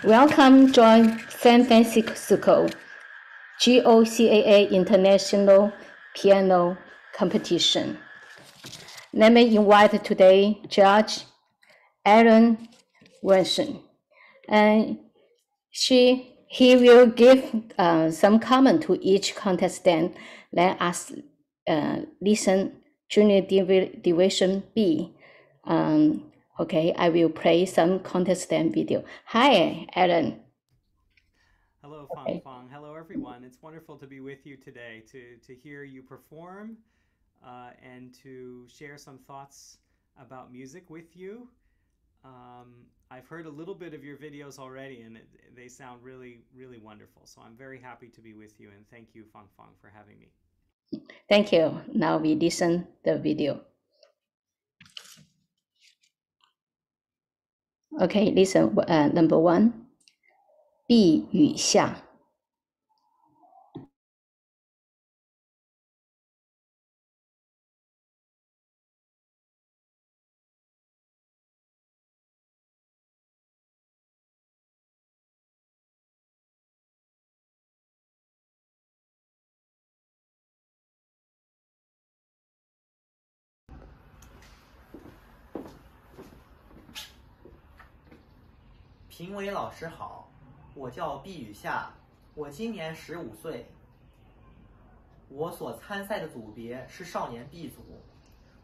Welcome join San Francisco GOCAA International Piano Competition. Let me invite today Judge Aaron Wunsch, and he will give some comment to each contestant. Let us listen Junior Division B. Okay, I will play some contestant video. Hi, Aaron. Hello, Fang Fang. Hello, everyone. It's wonderful to be with you today to hear you perform and to share some thoughts about music with you. I've heard a little bit of your videos already, and they sound really, really wonderful. So I'm very happy to be with you, and thank you, Fang Fang, for having me. Thank you. Now we listen the video. Okay, listen. Number 1， 碧雨下。评委老师好，我叫毕雨夏，我今年15岁。我所参赛的组别是少年 B 组，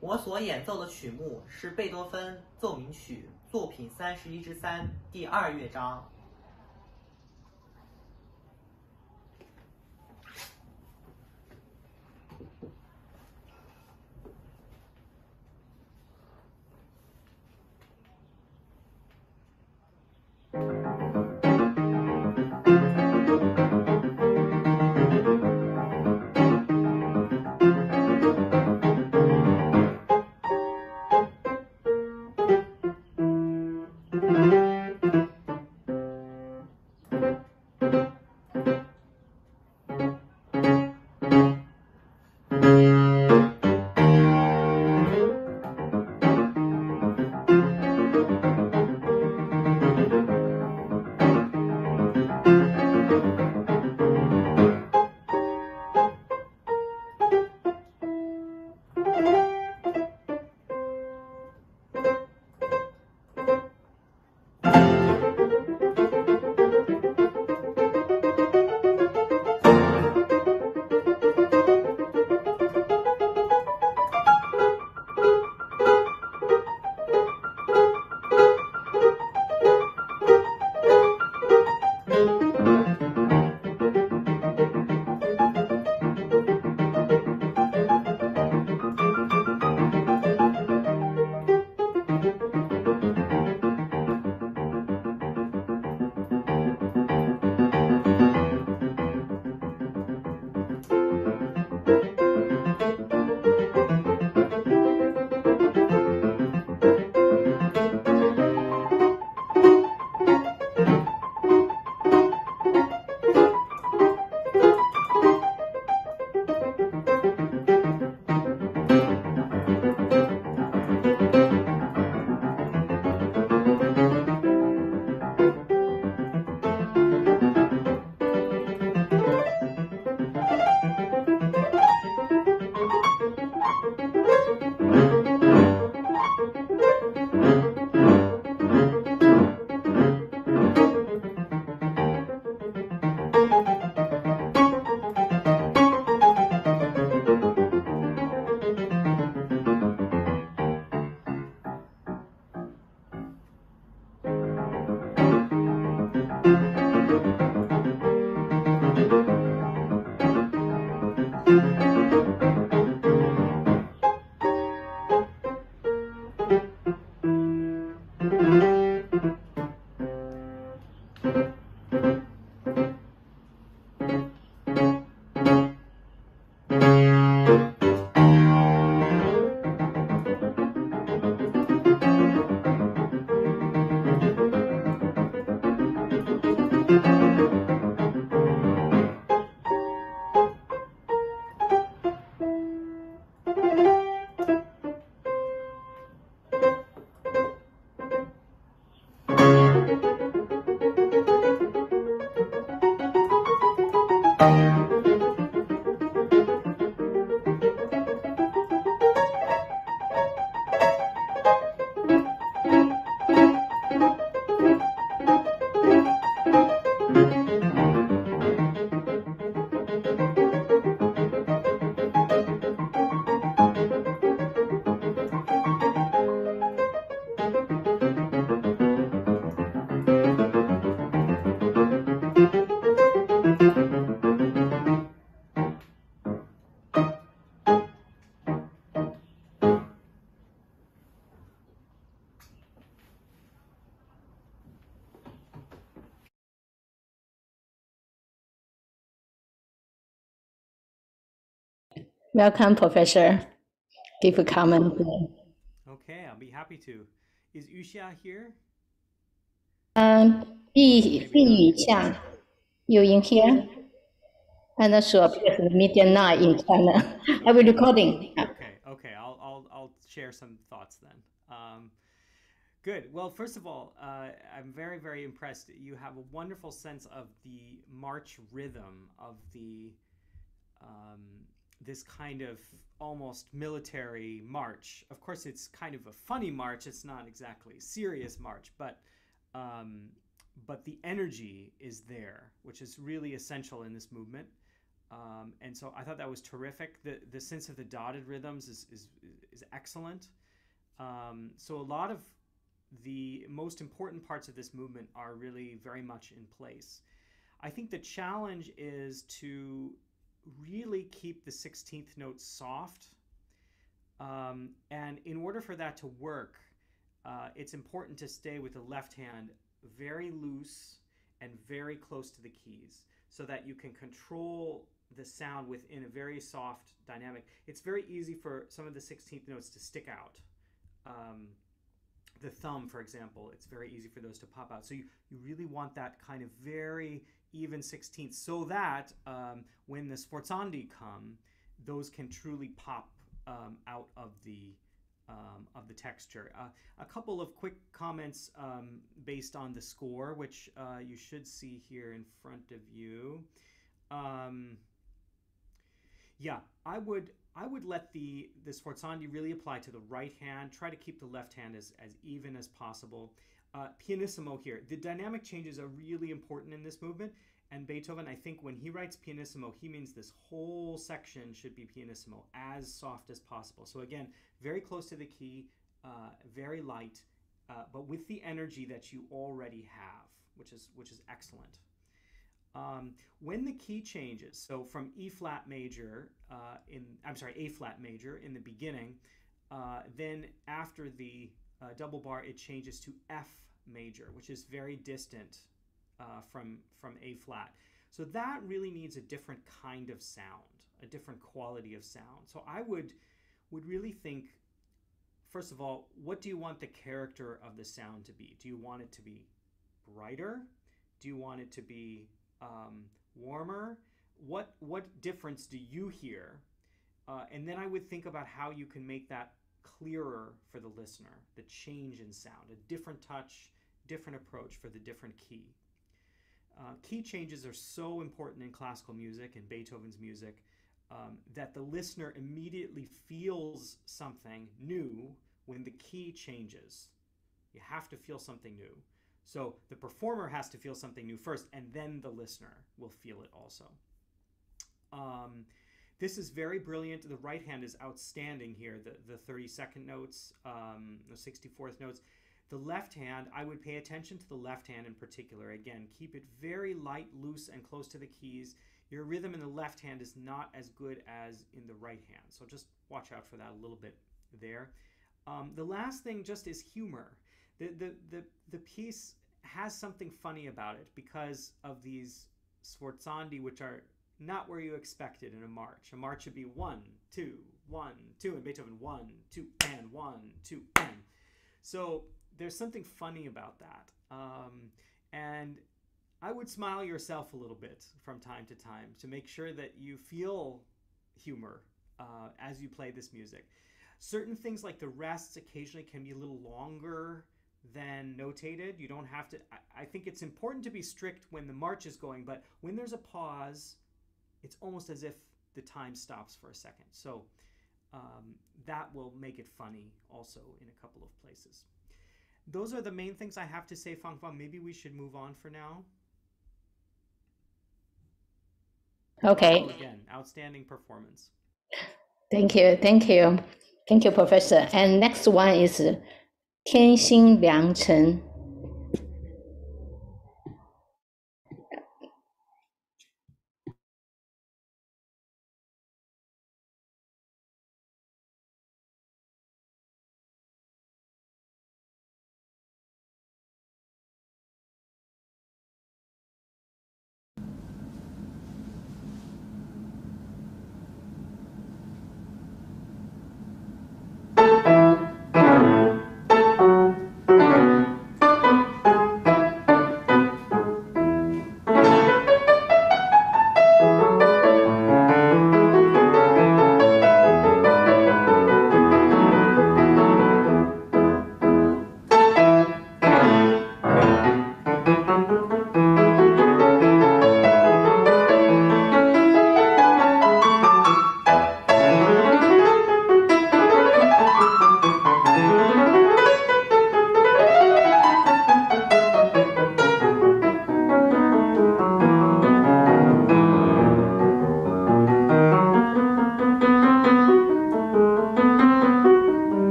我所演奏的曲目是贝多芬奏鸣曲作品31之3第2乐章。Welcome, Professor. Give a comment. Okay, I'll be happy to. Is Yuxia here? 碧宇下 you in here? I'm not sure because the media not in China. I will recording. Okay. I'll share some thoughts then. Good. Well, first of all, I'm very, very impressed. You have a wonderful sense of the march rhythm of the this kind of almost military march. Of course, it's kind of a funny march. It's not exactly a serious march, but the energy is there, which is really essential in this movement. And so I thought that was terrific. The sense of the dotted rhythms is excellent. So a lot of the most important parts of this movement are really very much in place. I think the challenge is to really keep the 16th note soft. And in order for that to work, it's important to stay with the left hand very loose and very close to the keys so that you can control the sound within a very soft dynamic. It's very easy for some of the 16th notes to stick out. The thumb, for example, it's very easy for those to pop out. So you really want that kind of very even 16th so that when the sforzandi come, those can truly pop out of the texture. A couple of quick comments based on the score, which you should see here in front of you. Yeah, I would let the sforzandi really apply to the right hand. Try to keep the left hand as even as possible. Pianissimo here. The dynamic changes are really important in this movement. And Beethoven, I think when he writes pianissimo, he means this whole section should be pianissimo, as soft as possible. So again, very close to the key, very light, but with the energy that you already have, which is excellent. When the key changes, so from A flat major in the beginning, then after the double bar, it changes to F major, which is very distant from A flat. So that really needs a different kind of sound, a different quality of sound. So I would really think, first of all, what do you want the character of the sound to be? Do you want it to be brighter? Do you want it to be warmer? What difference do you hear? And then I would think about how you can make that clearer for the listener, the change in sound, a different touch, different approach for the different key. Key changes are so important in classical music and Beethoven's music that the listener immediately feels something new when the key changes. You have to feel something new. So the performer has to feel something new first, and then the listener will feel it also. This is very brilliant. The right hand is outstanding here, the 32nd notes, the 64th notes. The left hand, I would pay attention to the left hand in particular. Again, keep it very light, loose, and close to the keys. Your rhythm in the left hand is not as good as in the right hand. So just watch out for that a little bit there. The last thing just is humor. The piece has something funny about it because of these sforzandi, which are not where you expect it in a march. A march should be 1, 2, 1, 2, and Beethoven 1, 2, and 1, 2, and. So there's something funny about that. And I would smile yourself a little bit from time to time to make sure that you feel humor as you play this music. Certain things like the rests occasionally can be a little longer than notated. You don't have to, I think it's important to be strict when the march is going, but when there's a pause, it's almost as if the time stops for a second. So that will make it funny also in a couple of places. Those are the main things I have to say, Fang Fang. Maybe we should move on for now. Okay. Again, outstanding performance. Thank you, thank you, thank you, Professor. And next one is 天心良辰.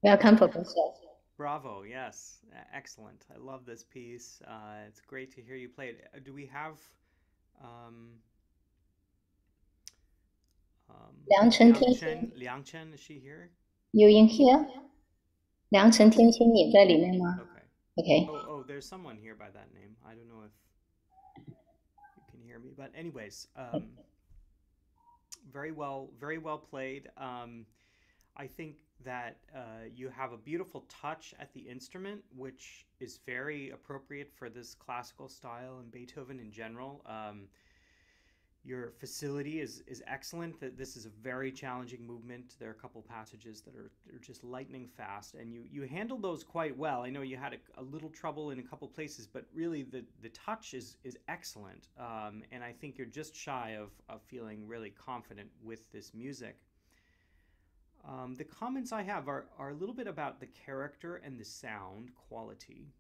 Welcome, Professor. Bravo, yes, excellent. I love this piece. It's great to hear you play it. Do we have um, 良辰天心 Liang Chen? Is she here? You in here? 良辰天心 你在里面吗 Okay. Okay. Oh, there's someone here by that name. I don't know if you can hear me, but anyways, very well played. I think that you have a beautiful touch at the instrument, which is very appropriate for this classical style and Beethoven in general. Your facility is excellent. This is a very challenging movement. There are a couple passages that are just lightning fast, and you handled those quite well. I know you had a little trouble in a couple places, but really the touch is excellent. And I think you're just shy of feeling really confident with this music. The comments I have are a little bit about the character and the sound quality.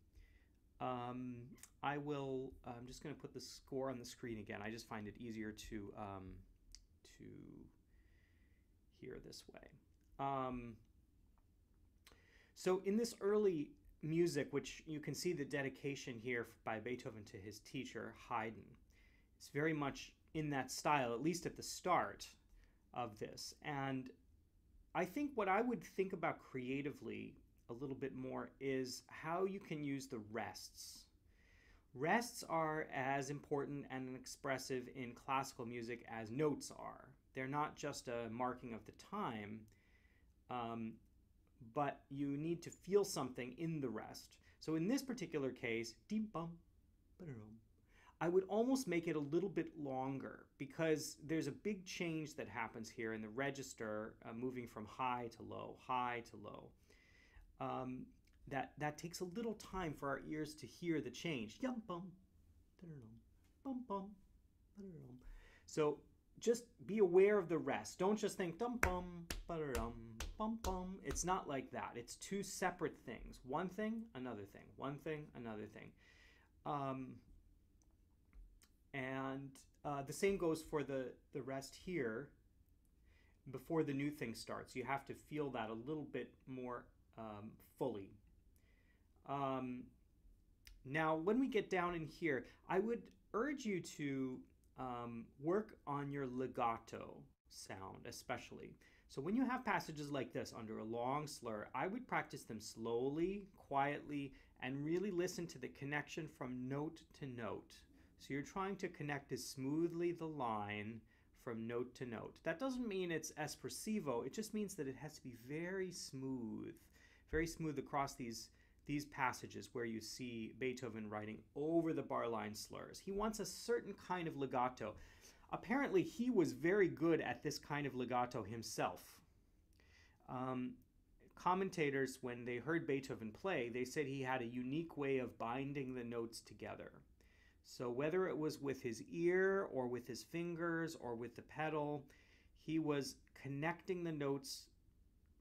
I'm just going to put the score on the screen again. I just find it easier to hear this way. So in this early music, which you can see the dedication here by Beethoven to his teacher, Haydn, it's very much in that style, at least at the start of this. And I think what I would think about creatively a little bit more is how you can use the rests. Rests are as important and expressive in classical music as notes are. They're not just a marking of the time, but you need to feel something in the rest. So in this particular case, I would almost make it a little bit longer because there's a big change that happens here in the register, moving from high to low, high to low. That takes a little time for our ears to hear the change. So just be aware of the rest. Don't just think dum bum ba-dum bum bum. It's not like that. It's two separate things. One thing, another thing. One thing, another thing. And the same goes for the rest here. Before the new thing starts, you have to feel that a little bit more fully. Now, when we get down in here, I would urge you to work on your legato sound, especially. So when you have passages like this under a long slur, I would practice them slowly, quietly, and really listen to the connection from note to note. So you're trying to connect as smoothly the line from note to note. That doesn't mean it's espressivo, it just means that it has to be very smooth across these passages where you see Beethoven writing over the bar line slurs. He wants a certain kind of legato. Apparently, he was very good at this kind of legato himself. Commentators, when they heard Beethoven play, they said he had a unique way of binding the notes together. So whether it was with his ear or with his fingers or with the pedal, he was connecting the notes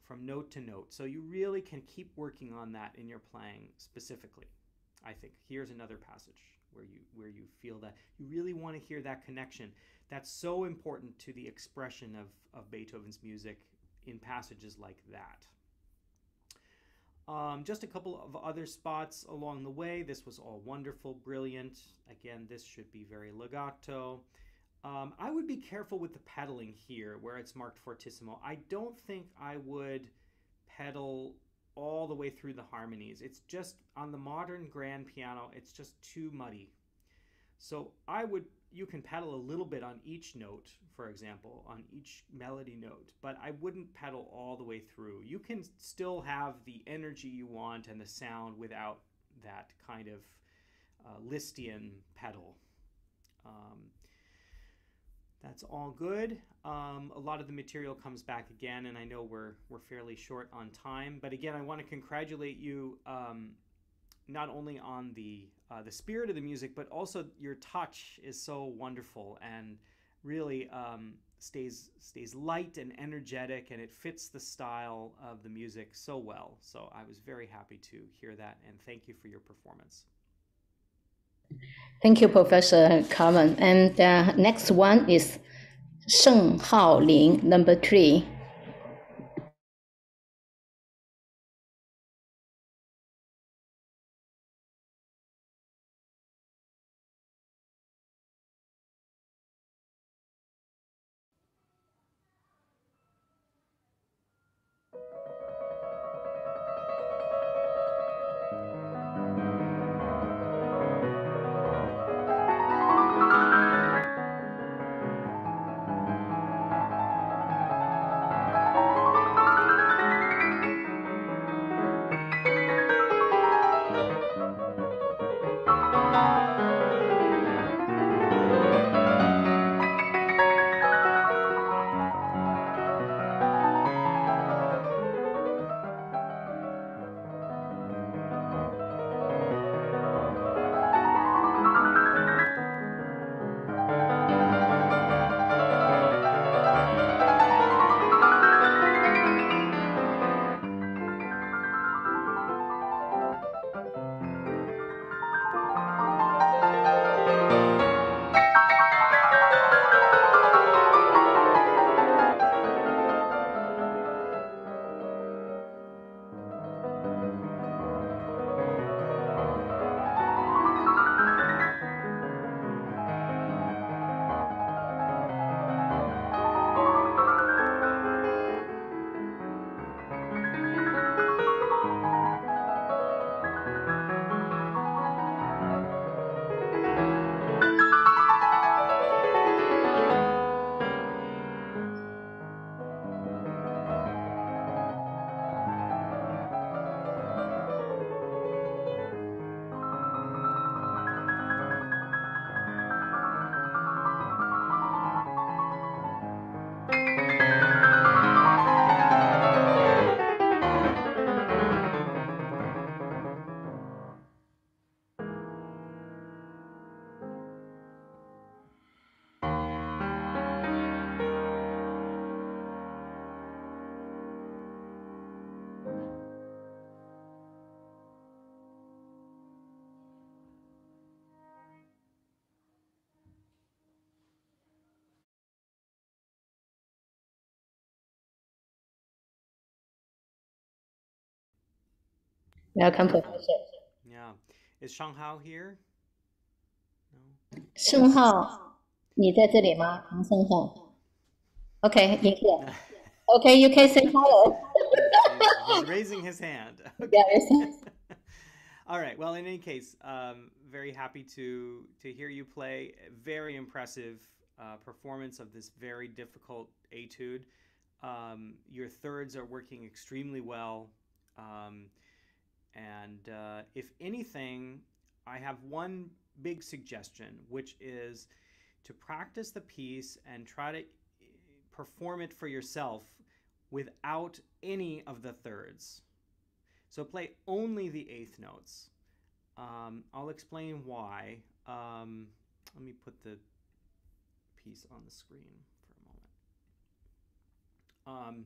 from note to note. So you really can keep working on that in your playing specifically, I think. Here's another passage where you feel that. You really want to hear that connection. That's so important to the expression of Beethoven's music in passages like that. Just a couple of other spots along the way. This was all wonderful, brilliant. Again, this should be very legato. I would be careful with the pedaling here where it's marked fortissimo. I don't think I would pedal all the way through the harmonies. It's just, on the modern grand piano, it's just too muddy. So you can pedal a little bit on each note, for example, on each melody note, but I wouldn't pedal all the way through. You can still have the energy you want and the sound without that kind of Lisztian pedal. That's all good. A lot of the material comes back again, and I know we're fairly short on time. But again, I want to congratulate you not only on the spirit of the music, but also your touch is so wonderful and really stays light and energetic, and it fits the style of the music so well. So I was very happy to hear that, and thank you for your performance. Thank you, Professor Carmen. And next one is Sheng Hao Ling, number 3. Welcome, Professor. Yeah. Is Shang Hao here? No. 盛浩，你在这里吗？唐盛浩。Okay, in here. Okay, you can say hello. He's raising his hand. Okay. Yes. All right. Well, in any case, very happy to hear you play. Very impressive performance of this very difficult etude. Your thirds are working extremely well. And if anything, I have one big suggestion, which is to practice the piece and try to perform it for yourself without any of the thirds. So play only the eighth notes. I'll explain why. Let me put the piece on the screen for a moment.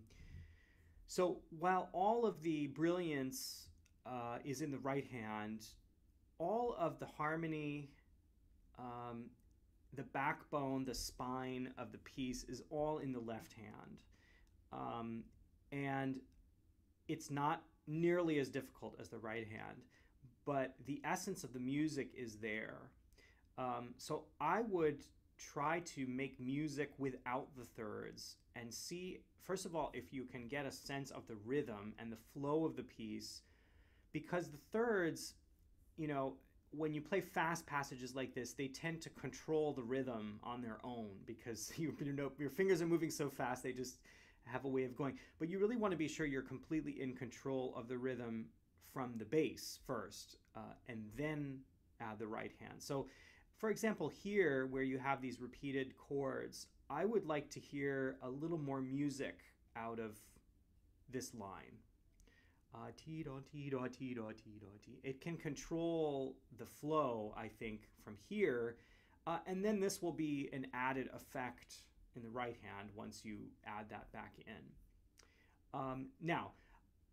So while all of the brilliance is in the right hand, all of the harmony, the backbone, the spine of the piece is all in the left hand. And it's not nearly as difficult as the right hand, but the essence of the music is there. So I would try to make music without the thirds and see, first of all, if you can get a sense of the rhythm and the flow of the piece, because the thirds, you know, when you play fast passages like this, they tend to control the rhythm on their own because your fingers are moving so fast, they just have a way of going. But you really want to be sure you're completely in control of the rhythm from the bass first, and then add the right hand. So, for example, here where you have these repeated chords, I would like to hear a little more music out of this line. Ti da ti da ti da ti da ti. It can control the flow, I think, from here, and then this will be an added effect in the right hand once you add that back in. Now,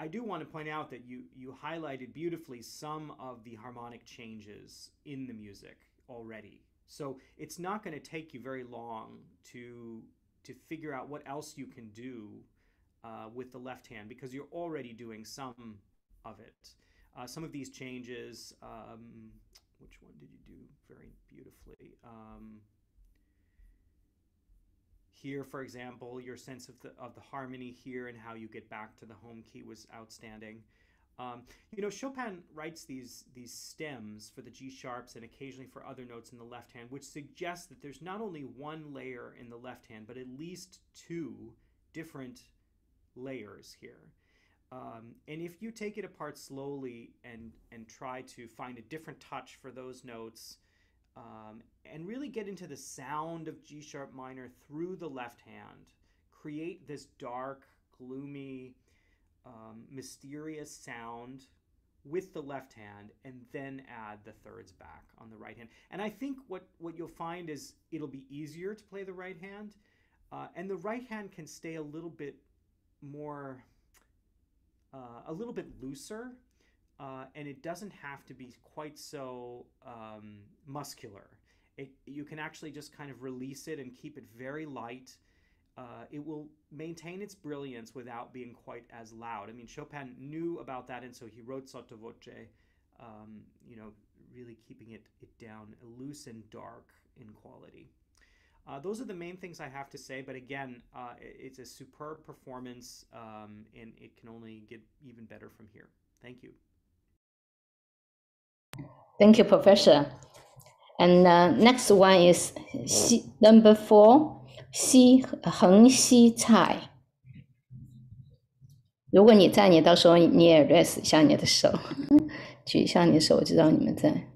I do want to point out that you highlighted beautifully some of the harmonic changes in the music already. So it's not going to take you very long to figure out what else you can do with the left hand, because you're already doing some of it. Some of these changes, which one did you do very beautifully? Here, for example, your sense of the harmony here and how you get back to the home key was outstanding. You know, Chopin writes these stems for the G sharps and occasionally for other notes in the left hand, which suggests that there's not only one layer in the left hand, but at least two different layers here. And if you take it apart slowly and try to find a different touch for those notes, and really get into the sound of G sharp minor through the left hand, create this dark, gloomy, mysterious sound with the left hand, and then add the thirds back on the right hand. And I think what you'll find is it'll be easier to play the right hand, and the right hand can stay a little bit more, a little bit looser, and it doesn't have to be quite so muscular. You can actually just kind of release it and keep it very light. It will maintain its brilliance without being quite as loud. I mean, Chopin knew about that, and so he wrote sotto voce, you know, really keeping it down, loose and dark in quality. Those are the main things I have to say, but again, it's a superb performance, and it can only get even better from here. Thank you. Thank you, Professor. And next one is number 4, 横西菜。如果你在，你到时候你也 raise 一下你的手，举一下你的手，我知道你们在。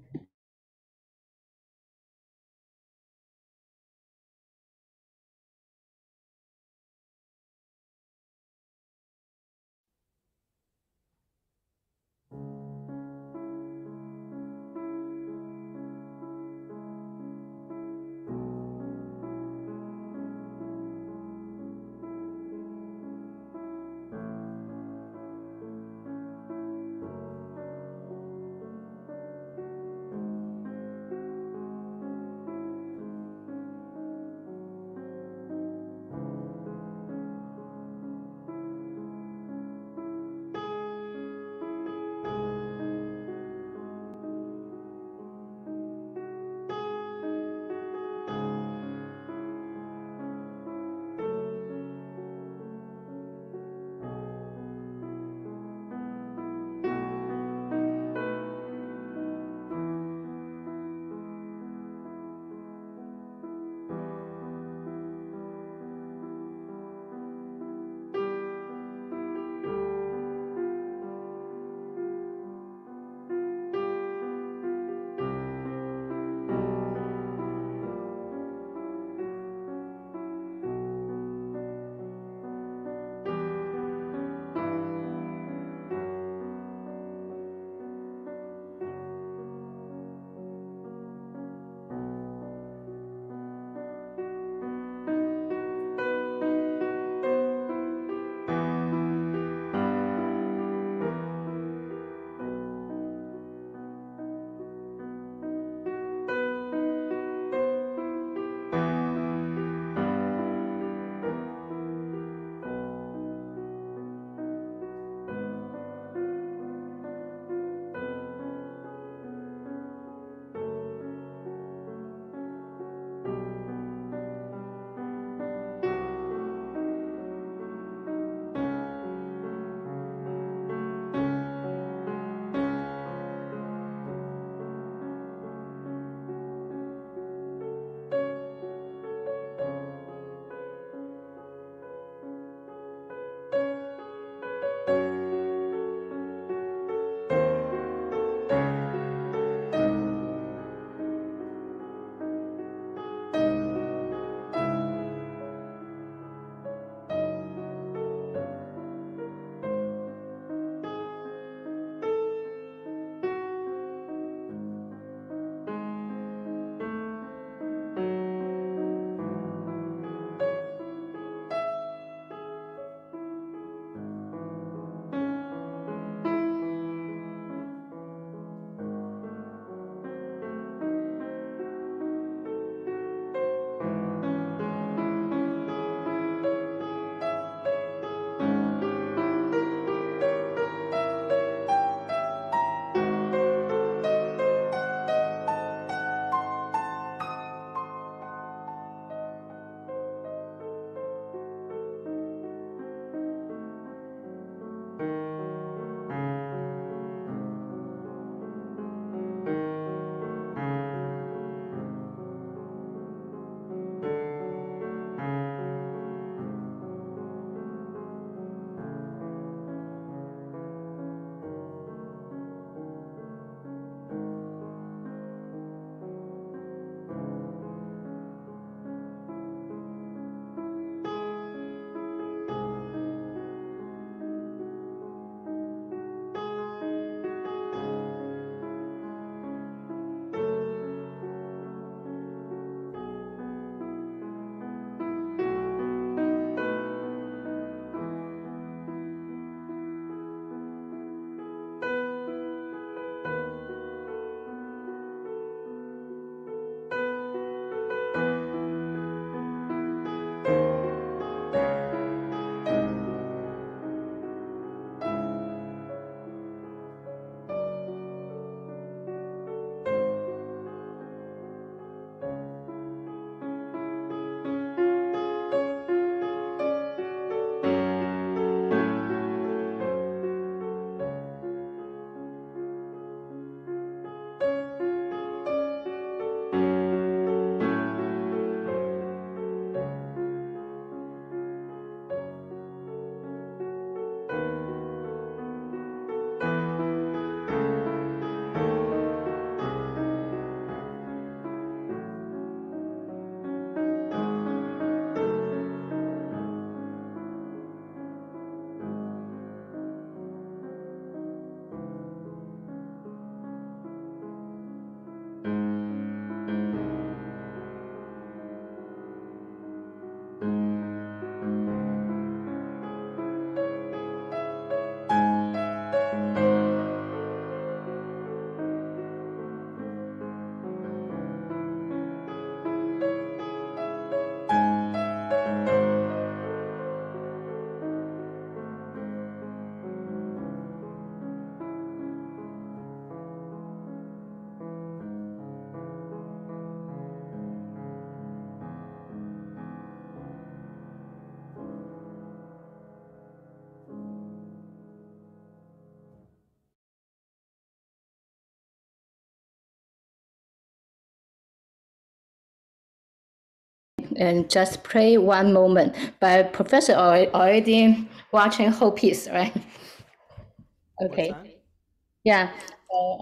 and just play one moment. But professor already watching whole piece, right? Okay. What's that? Yeah.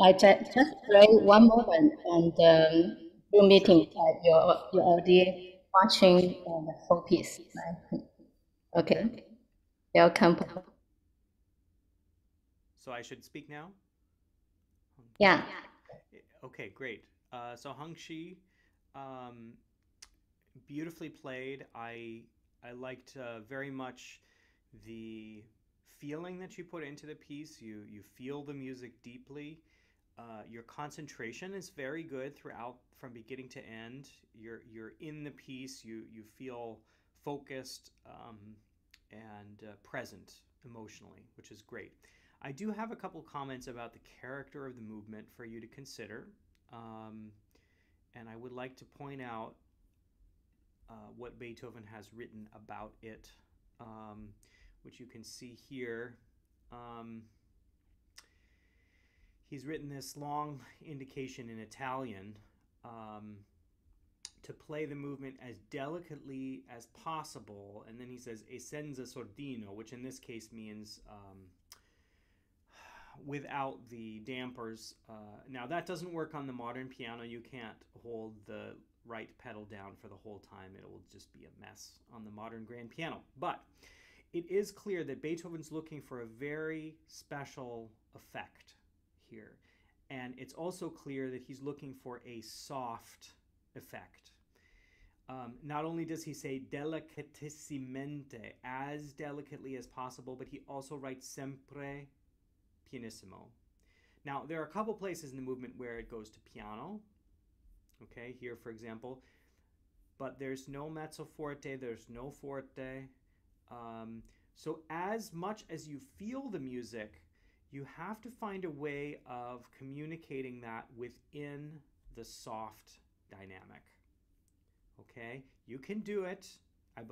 I just play one moment and Zoom Sure. meeting. You're already watching the whole piece, right? Okay. Okay. Welcome. So I should speak now? Yeah. Okay, great. So Hangxi, um, beautifully played. I liked very much the feeling that you put into the piece. You feel the music deeply. Your concentration is very good throughout, from beginning to end. You're in the piece. You feel focused and present emotionally, which is great. I do have a couple comments about the character of the movement for you to consider. Um, and I would like to point out what Beethoven has written about it, um, which you can see here. Um, he's written this long indication in Italian um, to play the movement as delicately as possible, and then he says "e senza sordino," which in this case means without the dampers. Now that doesn't work on the modern piano. You can't hold the right pedal down for the whole time. It will just be a mess on the modern grand piano. But it is clear that Beethoven's looking for a very special effect here. And it's also clear that he's looking for a soft effect. Not only does he say delicatissimamente, as delicately as possible, but he also writes sempre pianissimo. Now, there are a couple places in the movement where it goes to piano. Okay, here, for example. But there's no mezzo forte, there's no forte. So as much as you feel the music, you have to find a way of communicating that within the soft dynamic. Okay, you can do it.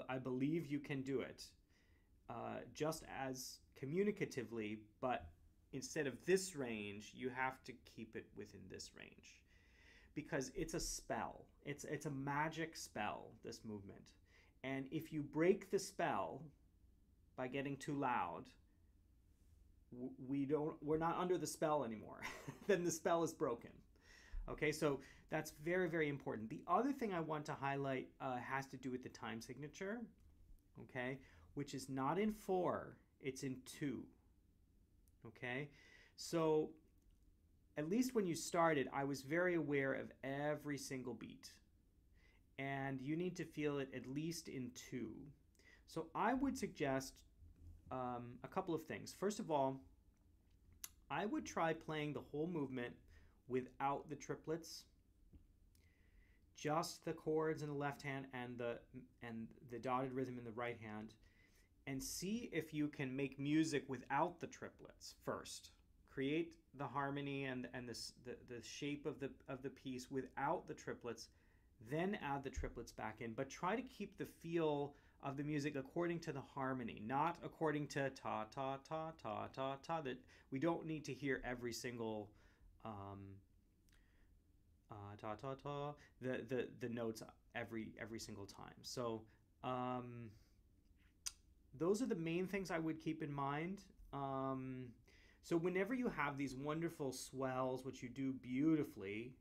I believe you can do it just as communicatively, but instead of this range, you have to keep it within this range because it's a spell. It's a magic spell, this movement. And if you break the spell by getting too loud, we're not under the spell anymore. Then the spell is broken. Okay, so that's very, very important. The other thing I want to highlight has to do with the time signature, okay, which is not in 4, it's in 2. Okay, so at least when you started, I was very aware of every single beat, and you need to feel it at least in 2. So I would suggest a couple of things. First of all, I would try playing the whole movement without the triplets, just the chords in the left hand and the dotted rhythm in the right hand, and see if you can make music without the triplets first. Create the harmony and the shape of the piece without the triplets, then add the triplets back in. But try to keep the feel of the music according to the harmony, not according to ta ta ta ta ta ta. That we don't need to hear every single ta ta ta the notes every single time. So those are the main things I would keep in mind. So whenever you have these wonderful swells, which you do beautifully,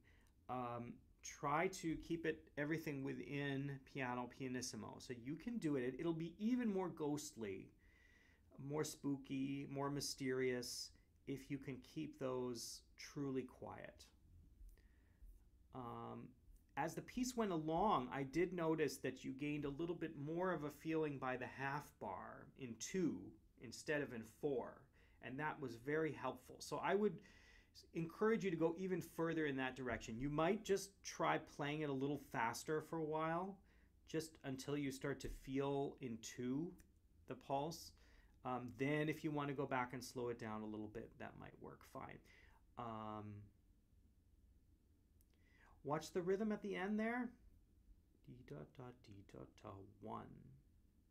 try to keep everything within pianissimo. So you can do it. It'll be even more ghostly, more spooky, more mysterious if you can keep those truly quiet. As the piece went along, I did notice that you gained a little bit more of a feeling by the half bar in 2 instead of in 4, and that was very helpful. So I would encourage you to go even further in that direction. You might just try playing it a little faster for a while, just until you start to feel in 2 the pulse. Then if you want to go back and slow it down a little bit, that might work fine. Watch the rhythm at the end there. D da da d da da 1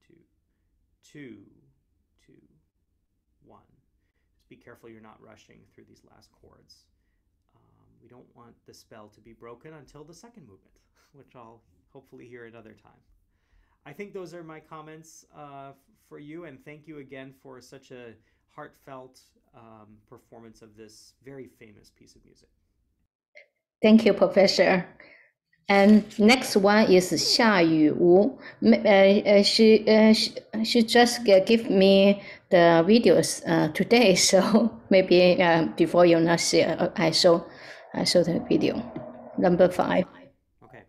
2 2 2 1. Just be careful you're not rushing through these last chords. We don't want the spell to be broken until the second movement, which I'll hopefully hear another time. I think those are my comments for you, and thank you again for such a heartfelt performance of this very famous piece of music. Thank you, Professor. And next one is Xia Wu. She just gave me the videos today, so maybe before you not see, I saw the video. Number 5. Okay.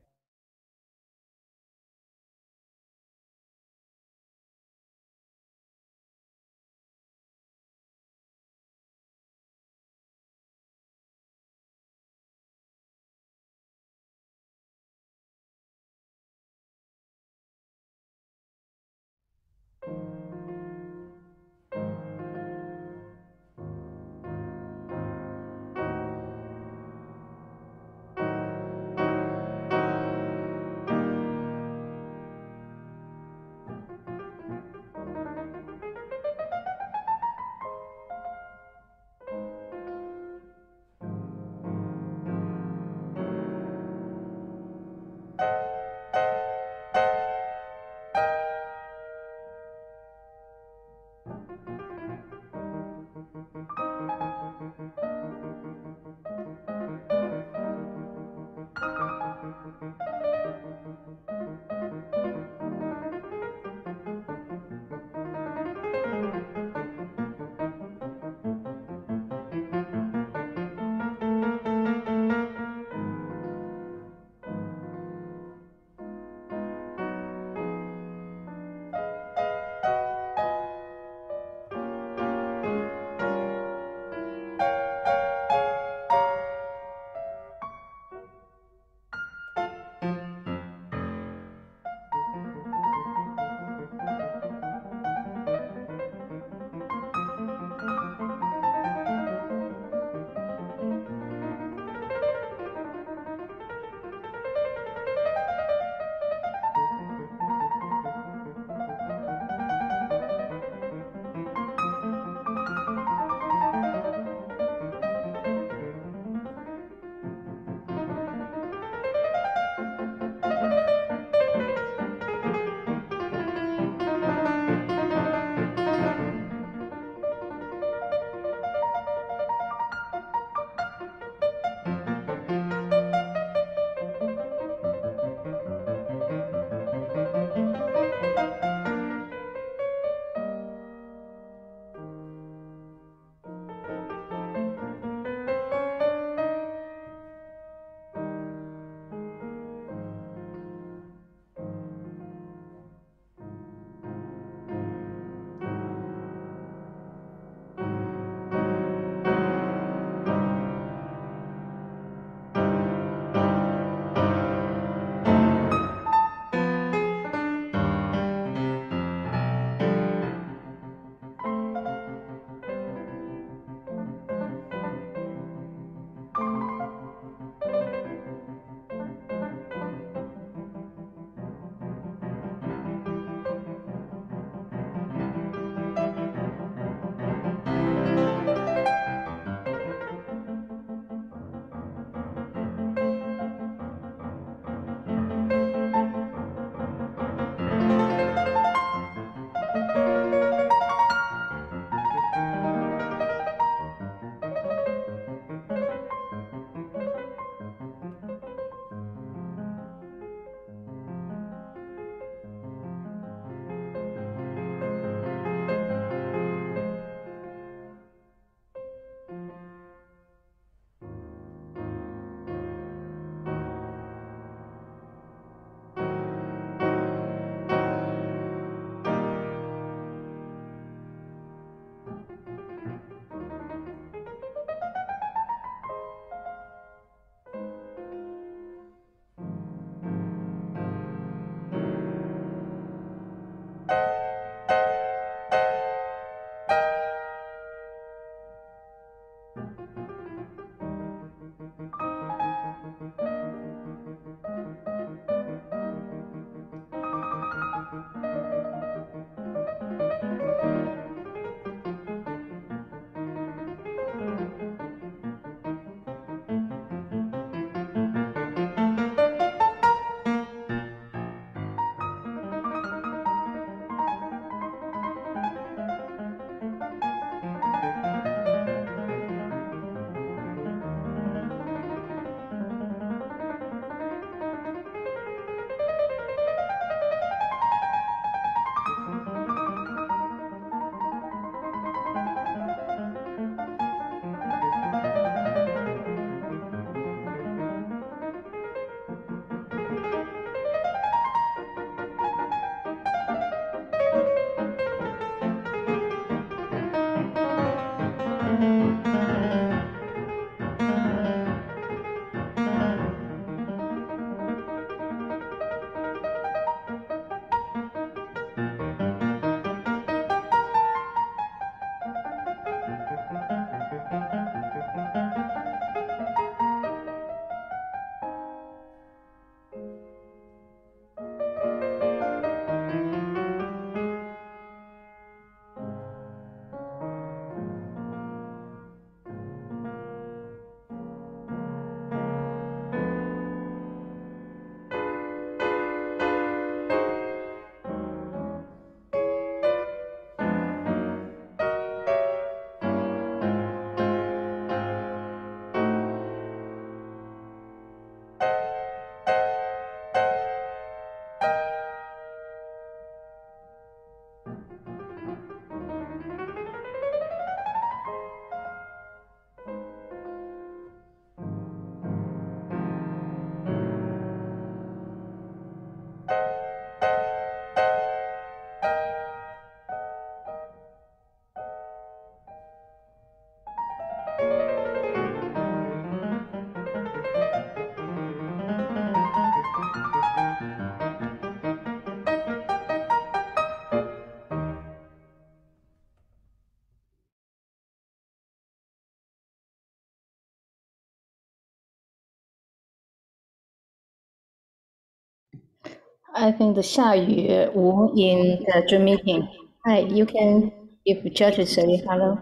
I think the 下雨 Wu in the Zoom meeting. Hi, you can, if Judge say hello.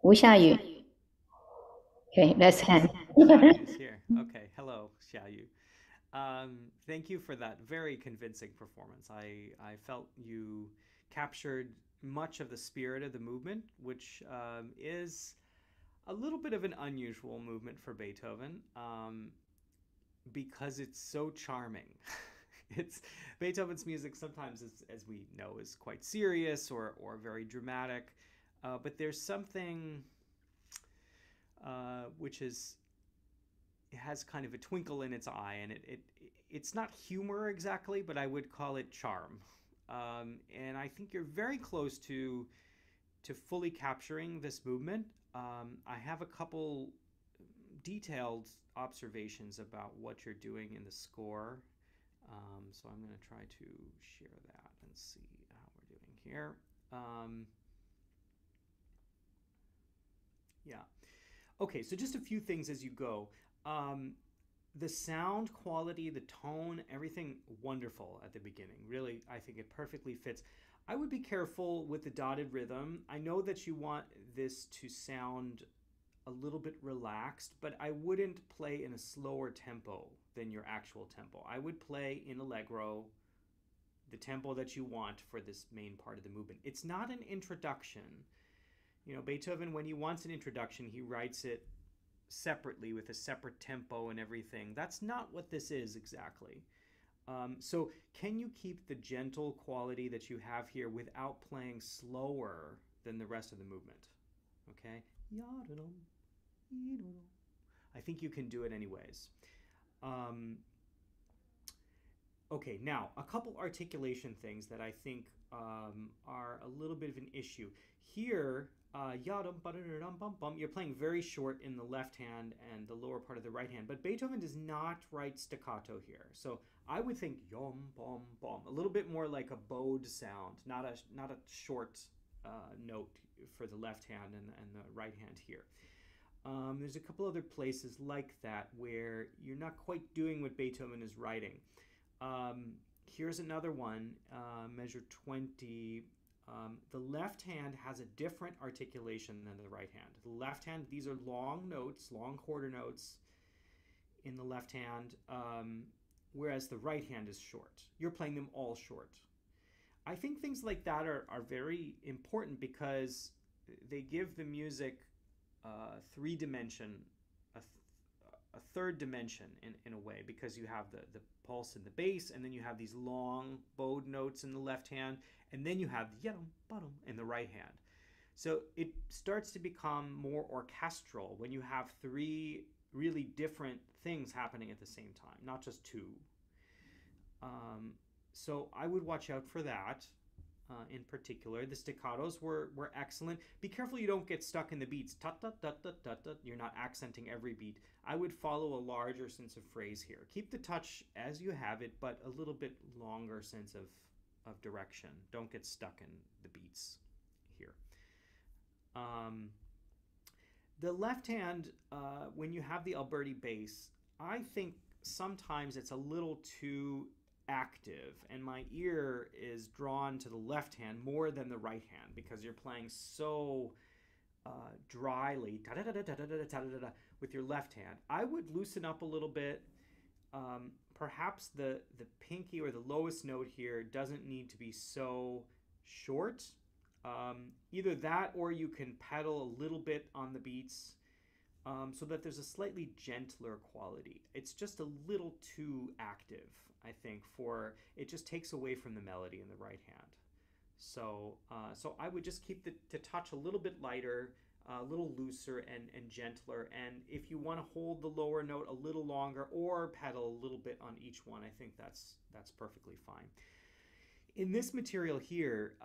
Wu 下雨. Okay, let's hand. Xiaoyu is here. Okay, hello, Xiaoyu. Thank you for that very convincing performance. I felt you captured much of the spirit of the movement, which is a little bit of an unusual movement for Beethoven because it's so charming. It's Beethoven's music sometimes, as we know, is quite serious or very dramatic, but there's something which is it has kind of a twinkle in its eye, and it's not humor exactly, but I would call it charm. And I think you're very close to fully capturing this movement. I have a couple detailed observations about what you're doing in the score. So I'm going to try to share that and see how we're doing here. Yeah. Okay, so just a few things as you go. The sound quality, the tone, everything wonderful at the beginning. Really, I think it perfectly fits. I would be careful with the dotted rhythm. I know that you want this to sound a little bit relaxed, but I wouldn't play in a slower tempo than your actual tempo. I would play in allegro, the tempo that you want for this main part of the movement. It's not an introduction. You know, Beethoven, when he wants an introduction, he writes it separately with a separate tempo and everything. That's not what this is exactly. So can you keep the gentle quality that you have here without playing slower than the rest of the movement? Okay? I think you can do it anyways. Okay, now a couple articulation things that I think are a little bit of an issue. Here, you're playing very short in the left hand and the lower part of the right hand, but Beethoven does not write staccato here. So I would think yom, bom, bom, a little bit more like a bowed sound, not a short note for the left hand and the right hand here. There's a couple other places like that where you're not quite doing what Beethoven is writing. Here's another one, measure 20. The left hand has a different articulation than the right hand. The left hand, these are long notes, long quarter notes in the left hand, whereas the right hand is short. You're playing them all short. I think things like that are very important because they give the music three-dimension, a third dimension in a way, because you have the pulse and the bass, and then you have these long bowed notes in the left hand, and then you have the yadam, bottom in the right hand. So it starts to become more orchestral when you have three really different things happening at the same time, not just two. So I would watch out for that. In particular, the staccatos were excellent. Be careful you don't get stuck in the beats. Tut, tut, tut, tut, tut, tut. You're not accenting every beat. I would follow a larger sense of phrase here. Keep the touch as you have it, but a little bit longer sense of direction. Don't get stuck in the beats here. The left hand, when you have the Alberti bass, I think sometimes it's a little too active, and my ear is drawn to the left hand more than the right hand because you're playing so dryly with your left hand. I would loosen up a little bit. Perhaps the pinky or the lowest note here doesn't need to be so short. Either that, or you can pedal a little bit on the beats so that there's a slightly gentler quality. It's just a little too active, I think, for it just takes away from the melody in the right hand. So I would just keep the touch a little bit lighter, a little looser and gentler. And if you want to hold the lower note a little longer or pedal a little bit on each one, I think that's perfectly fine. In this material here,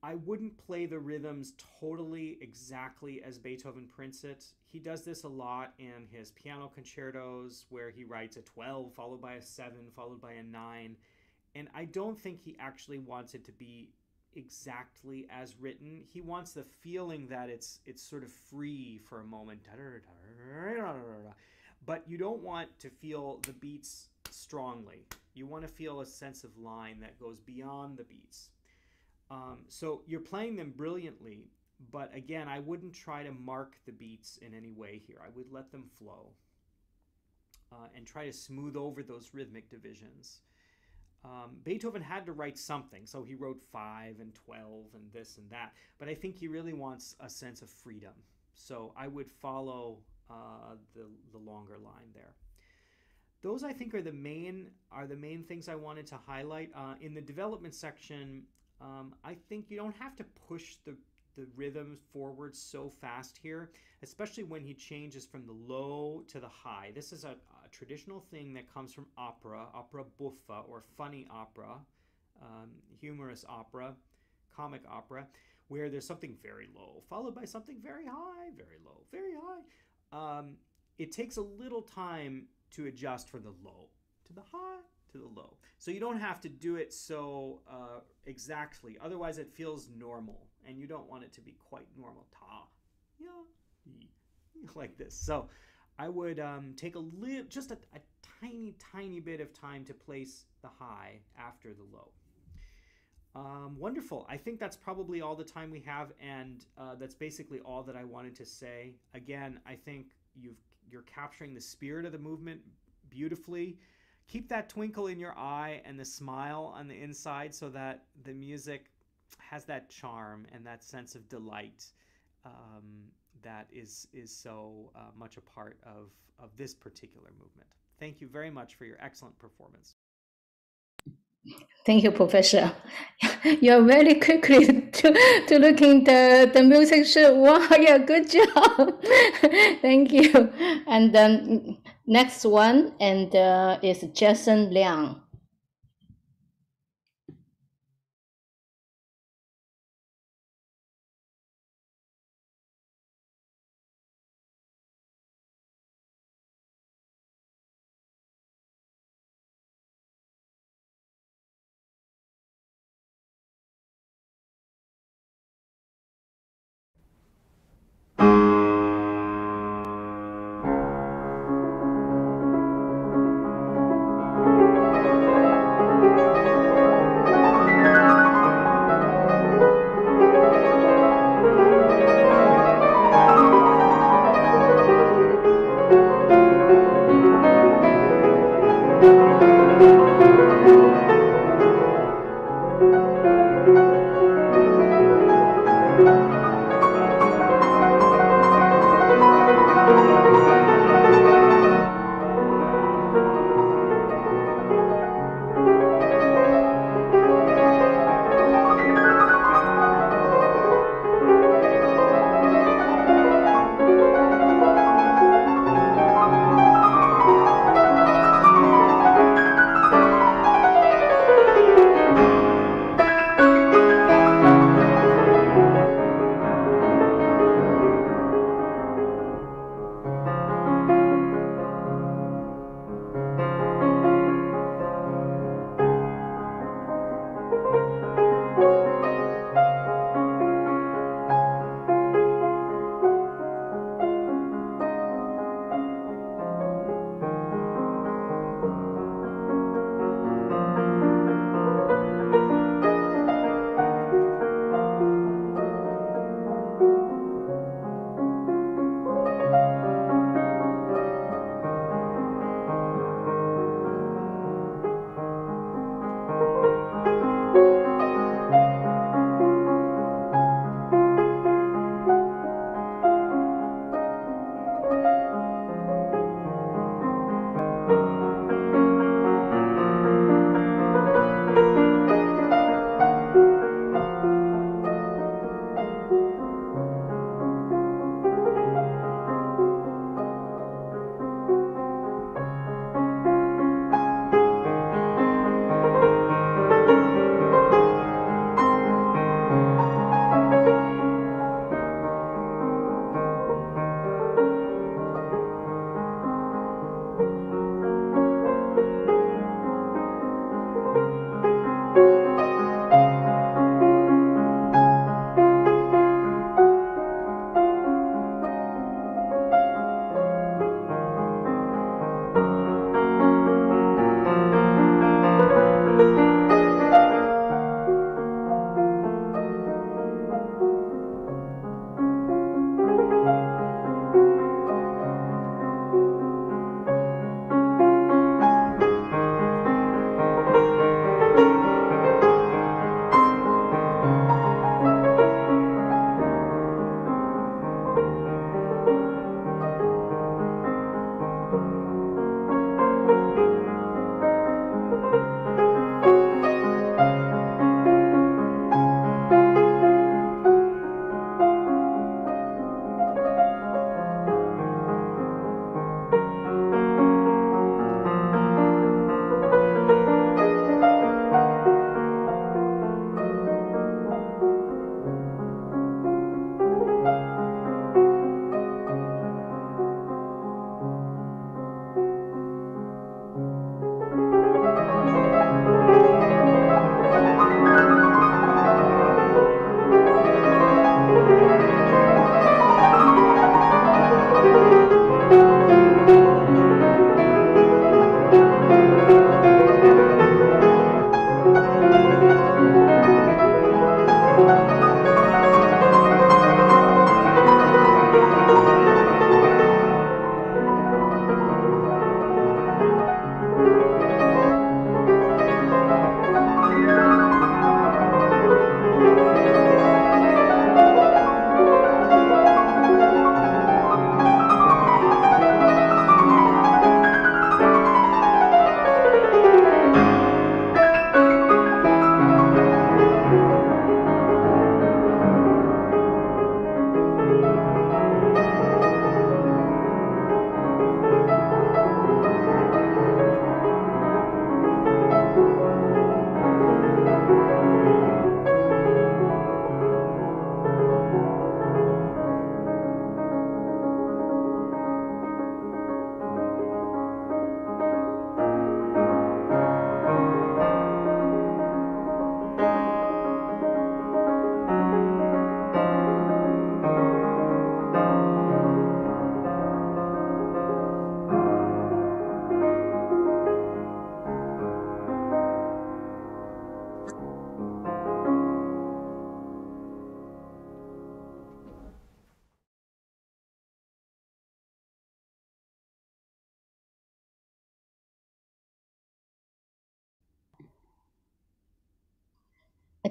I wouldn't play the rhythms totally exactly as Beethoven prints it. He does this a lot in his piano concertos where he writes a 12 followed by a 7 followed by a 9. And I don't think he actually wants it to be exactly as written. He wants the feeling that it's sort of free for a moment. But you don't want to feel the beats strongly. You want to feel a sense of line that goes beyond the beats. So you're playing them brilliantly, but again, I wouldn't try to mark the beats in any way here. I would let them flow and try to smooth over those rhythmic divisions. Beethoven had to write something, so he wrote 5 and 12 and this and that, but I think he really wants a sense of freedom. So I would follow the longer line there. Those, I think, are the main things I wanted to highlight. In the development section, I think you don't have to push the rhythms forward so fast here, especially when he changes from the low to the high. This is a traditional thing that comes from opera buffa, or funny opera, humorous opera, comic opera, where there's something very low followed by something very high, very low, very high. It takes a little time to adjust from the low to the high to the low. So you don't have to do it so exactly. Otherwise, it feels normal, and you don't want it to be quite normal. Ta, ya, like this. So I would take just a tiny bit of time to place the high after the low. Wonderful. I think that's probably all the time we have, and that's basically all that I wanted to say. Again, I think you're capturing the spirit of the movement beautifully. Keep that twinkle in your eye and the smile on the inside, so that the music has that charm and that sense of delight that is so much a part of this particular movement. Thank you very much for your excellent performance. Thank you, Professor. You're very quickly to look in the music sheet. Wow, yeah, good job. Thank you. And next one is Jason Liang.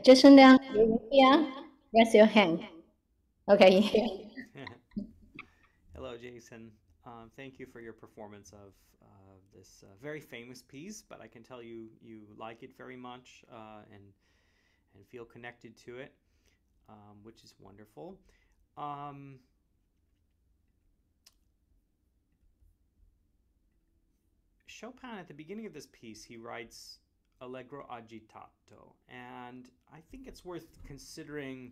Jason Liang, you here? Raise your hand. Okay, here. Hello, Jason. Thank you for your performance of this very famous piece, but I can tell you like it very much and feel connected to it, which is wonderful. Um, Chopin, at the beginning of this piece, he writes Allegro agitato, and I think it's worth considering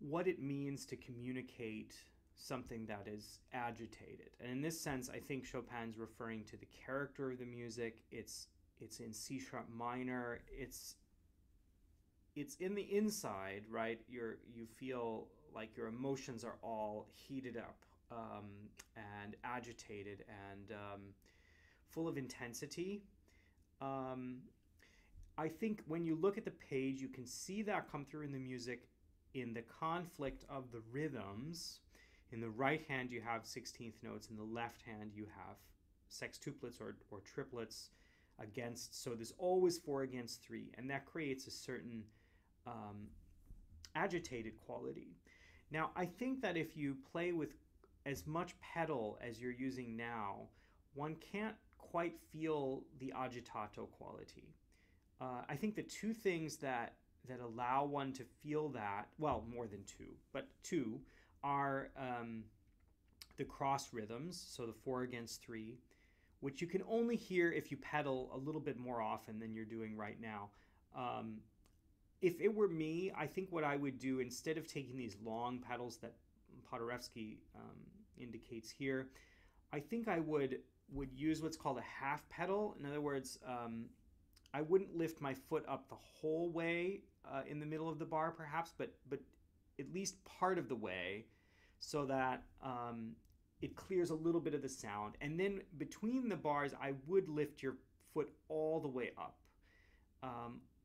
what it means to communicate something that is agitated. And in this sense, I think Chopin's referring to the character of the music. It's in C sharp minor. It's in the inside, right? You feel like your emotions are all heated up and agitated and full of intensity. Um, I think when you look at the page, you can see that come through in the music in the conflict of the rhythms. In the right hand, you have 16th notes. In the left hand, you have sextuplets or triplets against. So there's always 4 against 3, and that creates a certain agitated quality. Now, I think that if you play with as much pedal as you're using now, one can't quite feel the agitato quality. I think the two things that allow one to feel that, well, more than two, but two, are the cross rhythms, so the 4 against 3, which you can only hear if you pedal a little bit more often than you're doing right now. If it were me, I think what I would do, instead of taking these long pedals that Paderewski indicates here, I think I would use what's called a half pedal. In other words, I wouldn't lift my foot up the whole way in the middle of the bar, perhaps, but at least part of the way, so that it clears a little bit of the sound. And then between the bars, I would lift your foot all the way up,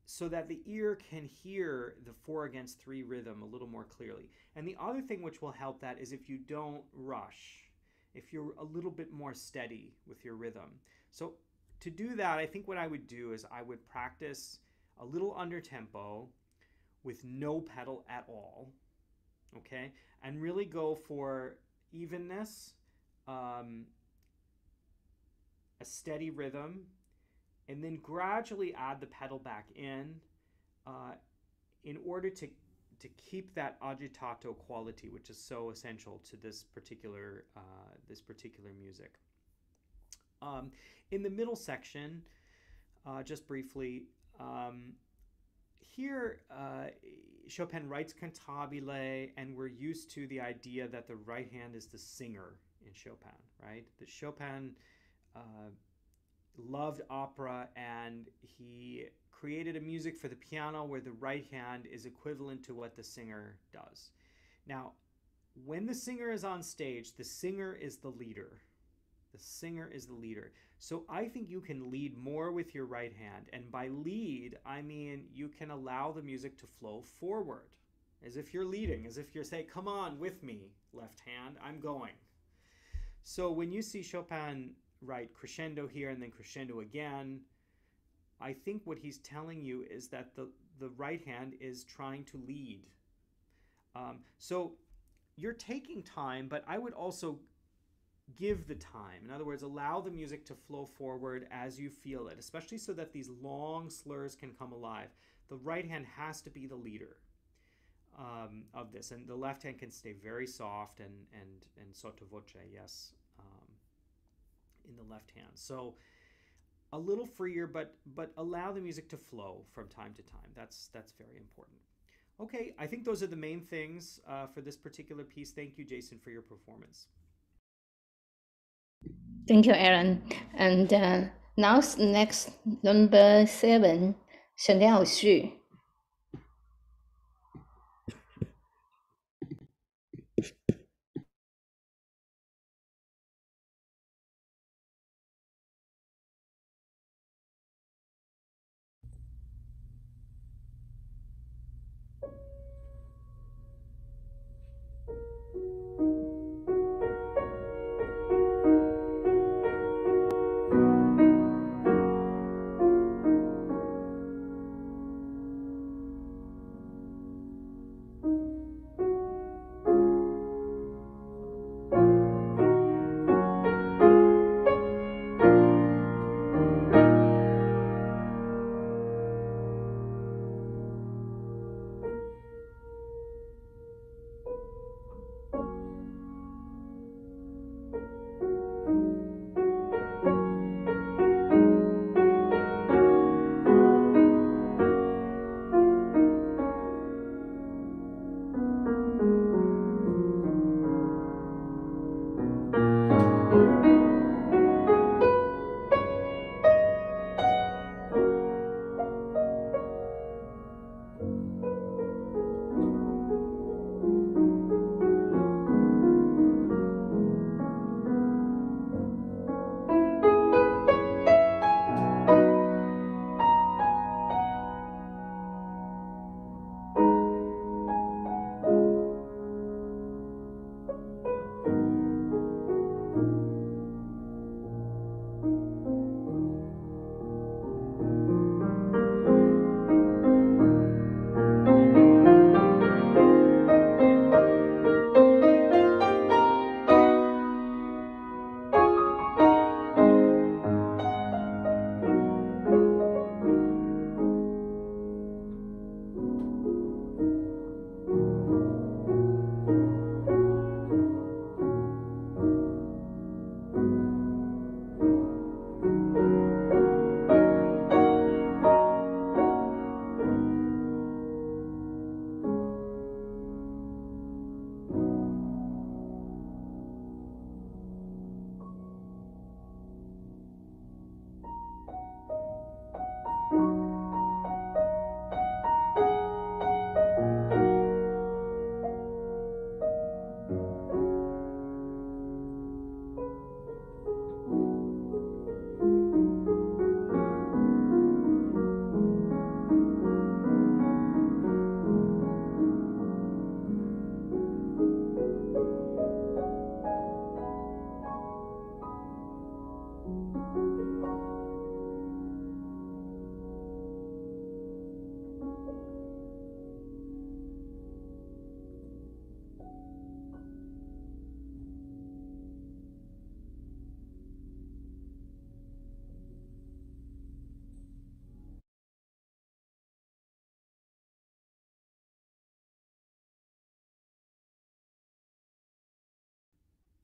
so that the ear can hear the 4 against 3 rhythm a little more clearly. And the other thing which will help that is if you don't rush, if you're a little bit more steady with your rhythm. So to do that, I think what I would do is I would practice a little under tempo with no pedal at all, okay? And really go for evenness, a steady rhythm, and then gradually add the pedal back in order to keep that agitato quality, which is so essential to this particular music. In the middle section, just briefly, here Chopin writes cantabile, and we're used to the idea that the right hand is the singer in Chopin, right? That Chopin loved opera, and he created a music for the piano where the right hand is equivalent to what the singer does. Now, when the singer is on stage, the singer is the leader. The singer is the leader. So I think you can lead more with your right hand. And by lead, I mean you can allow the music to flow forward, as if you're leading, as if you're saying, come on with me, left hand, I'm going. So when you see Chopin write crescendo here and then crescendo again, I think what he's telling you is that the right hand is trying to lead. So you're taking time, but I would also give the time. In other words, allow the music to flow forward as you feel it, especially so that these long slurs can come alive. The right hand has to be the leader of this, and the left hand can stay very soft and sottovoce, yes, in the left hand. So a little freer, but allow the music to flow from time to time. That's very important. Okay, I think those are the main things for this particular piece. Thank you, Jason, for your performance. Thank you, Aaron. And now next, number 7, 沈殿有序.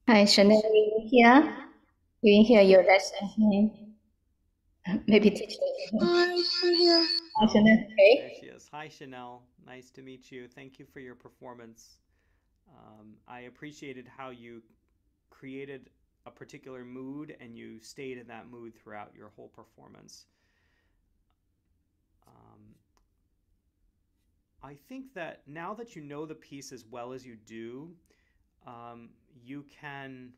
Hi, Chanel, you here? You hear your lesson? Maybe teacher. Hi, I'm here. Hi, Oh, Chanel. there Okay. she is. Hi, Chanel. Nice to meet you. Thank you for your performance. I appreciated how you created a particular mood and you stayed in that mood throughout your whole performance. Um, I think that now that you know the piece as well as you do, you can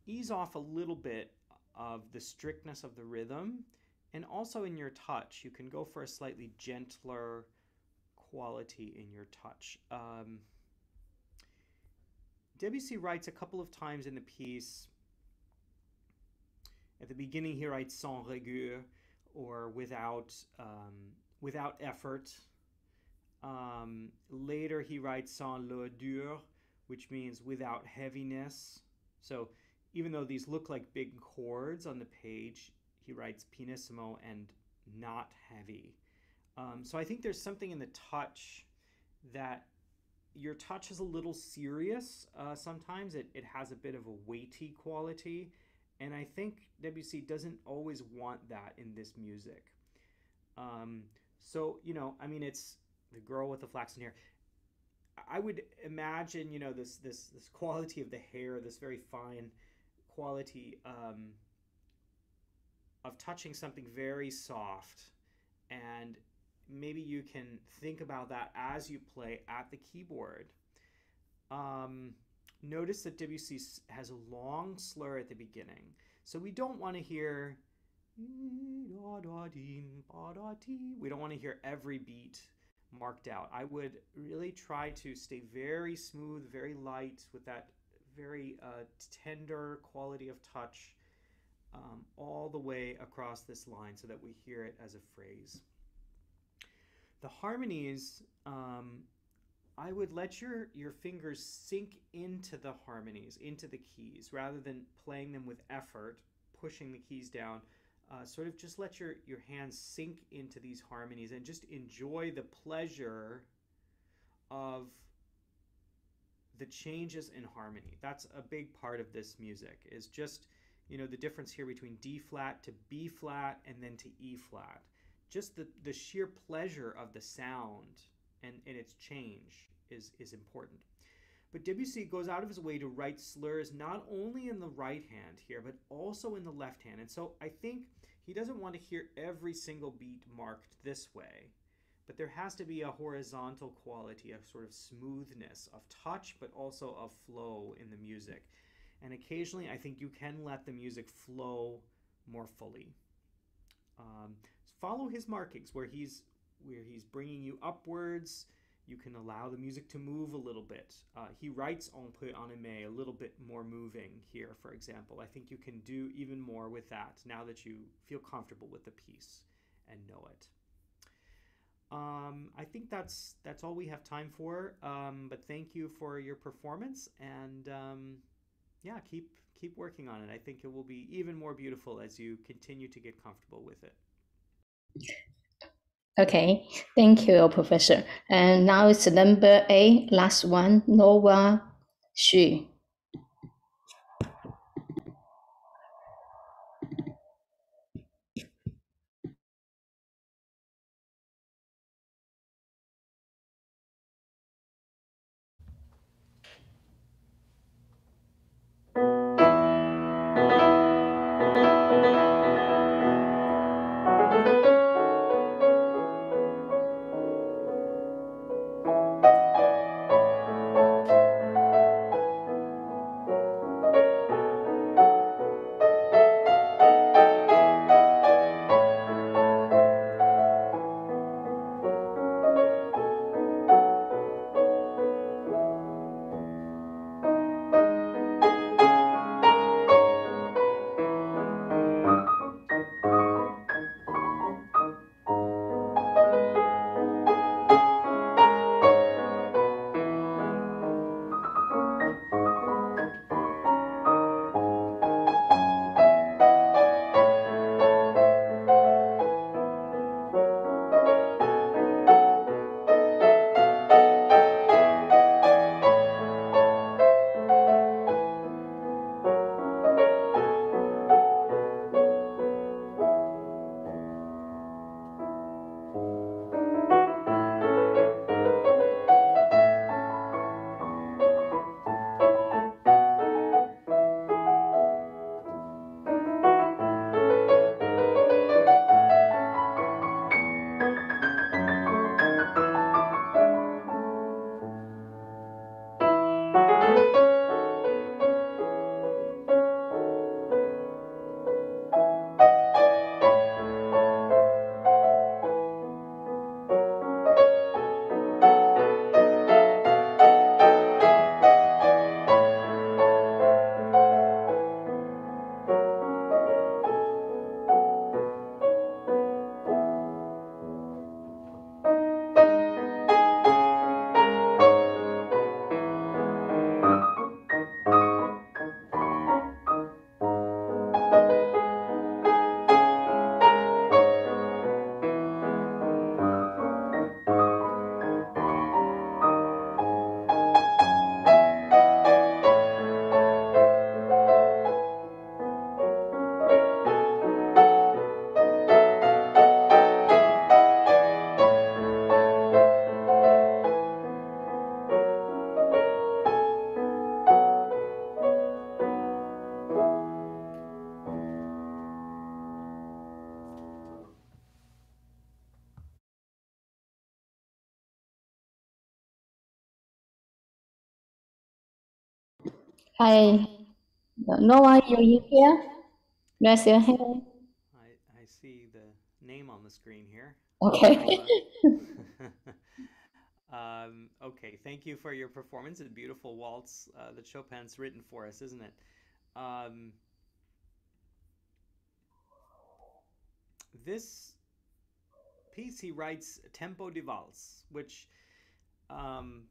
ease off a little bit of the strictness of the rhythm. And also in your touch, you can go for a slightly gentler quality in your touch. Debussy writes a couple of times in the piece. At the beginning, he writes sans rigueur, or without effort. Later, he writes sans lourdeur, which means without heaviness. So, even though these look like big chords on the page, he writes pianissimo and not heavy. So, I think there's something in the touch that your touch is a little serious. Sometimes it has a bit of a weighty quality. And I think Debussy doesn't always want that in this music. Um, I mean, it's the girl with the flaxen hair. I would imagine, this quality of the hair, this very fine quality of touching something very soft, and maybe you can think about that as you play at the keyboard. Um, Notice that Debussy has a long slur at the beginning, so we don't want to hear. We don't want to hear every beat marked out. I would really try to stay very smooth, very light, with that very tender quality of touch all the way across this line so that we hear it as a phrase. The harmonies, I would let your fingers sink into the harmonies, into the keys, rather than playing them with effort, pushing the keys down. Sort of just let your hands sink into these harmonies and just enjoy the pleasure of the changes in harmony. That's a big part of this music, is just, the difference here between D flat to B flat and then to E flat. Just the sheer pleasure of the sound and its change is important. But Debussy goes out of his way to write slurs not only in the right hand here, but also in the left hand. And so I think he doesn't want to hear every single beat marked this way. But there has to be a horizontal quality, a sort of smoothness of touch, but also of flow in the music. And occasionally, I think you can let the music flow more fully. Um, Follow his markings where he's bringing you upwards. You can allow the music to move a little bit. He writes un peu animé, a little bit more moving here, for example. I think you can do even more with that now that you feel comfortable with the piece and know it. I think that's all we have time for. But thank you for your performance, and yeah, keep working on it. I think it will be even more beautiful as you continue to get comfortable with it. Okay, thank you, Professor. And now it's number 8, last one, Nova Xu. Hi. No one you here? Raise your hand. I see the name on the screen here. Okay. Okay, thank you for your performance. A beautiful waltz that Chopin's written for us, isn't it? Um, this piece he writes tempo di valse, which um,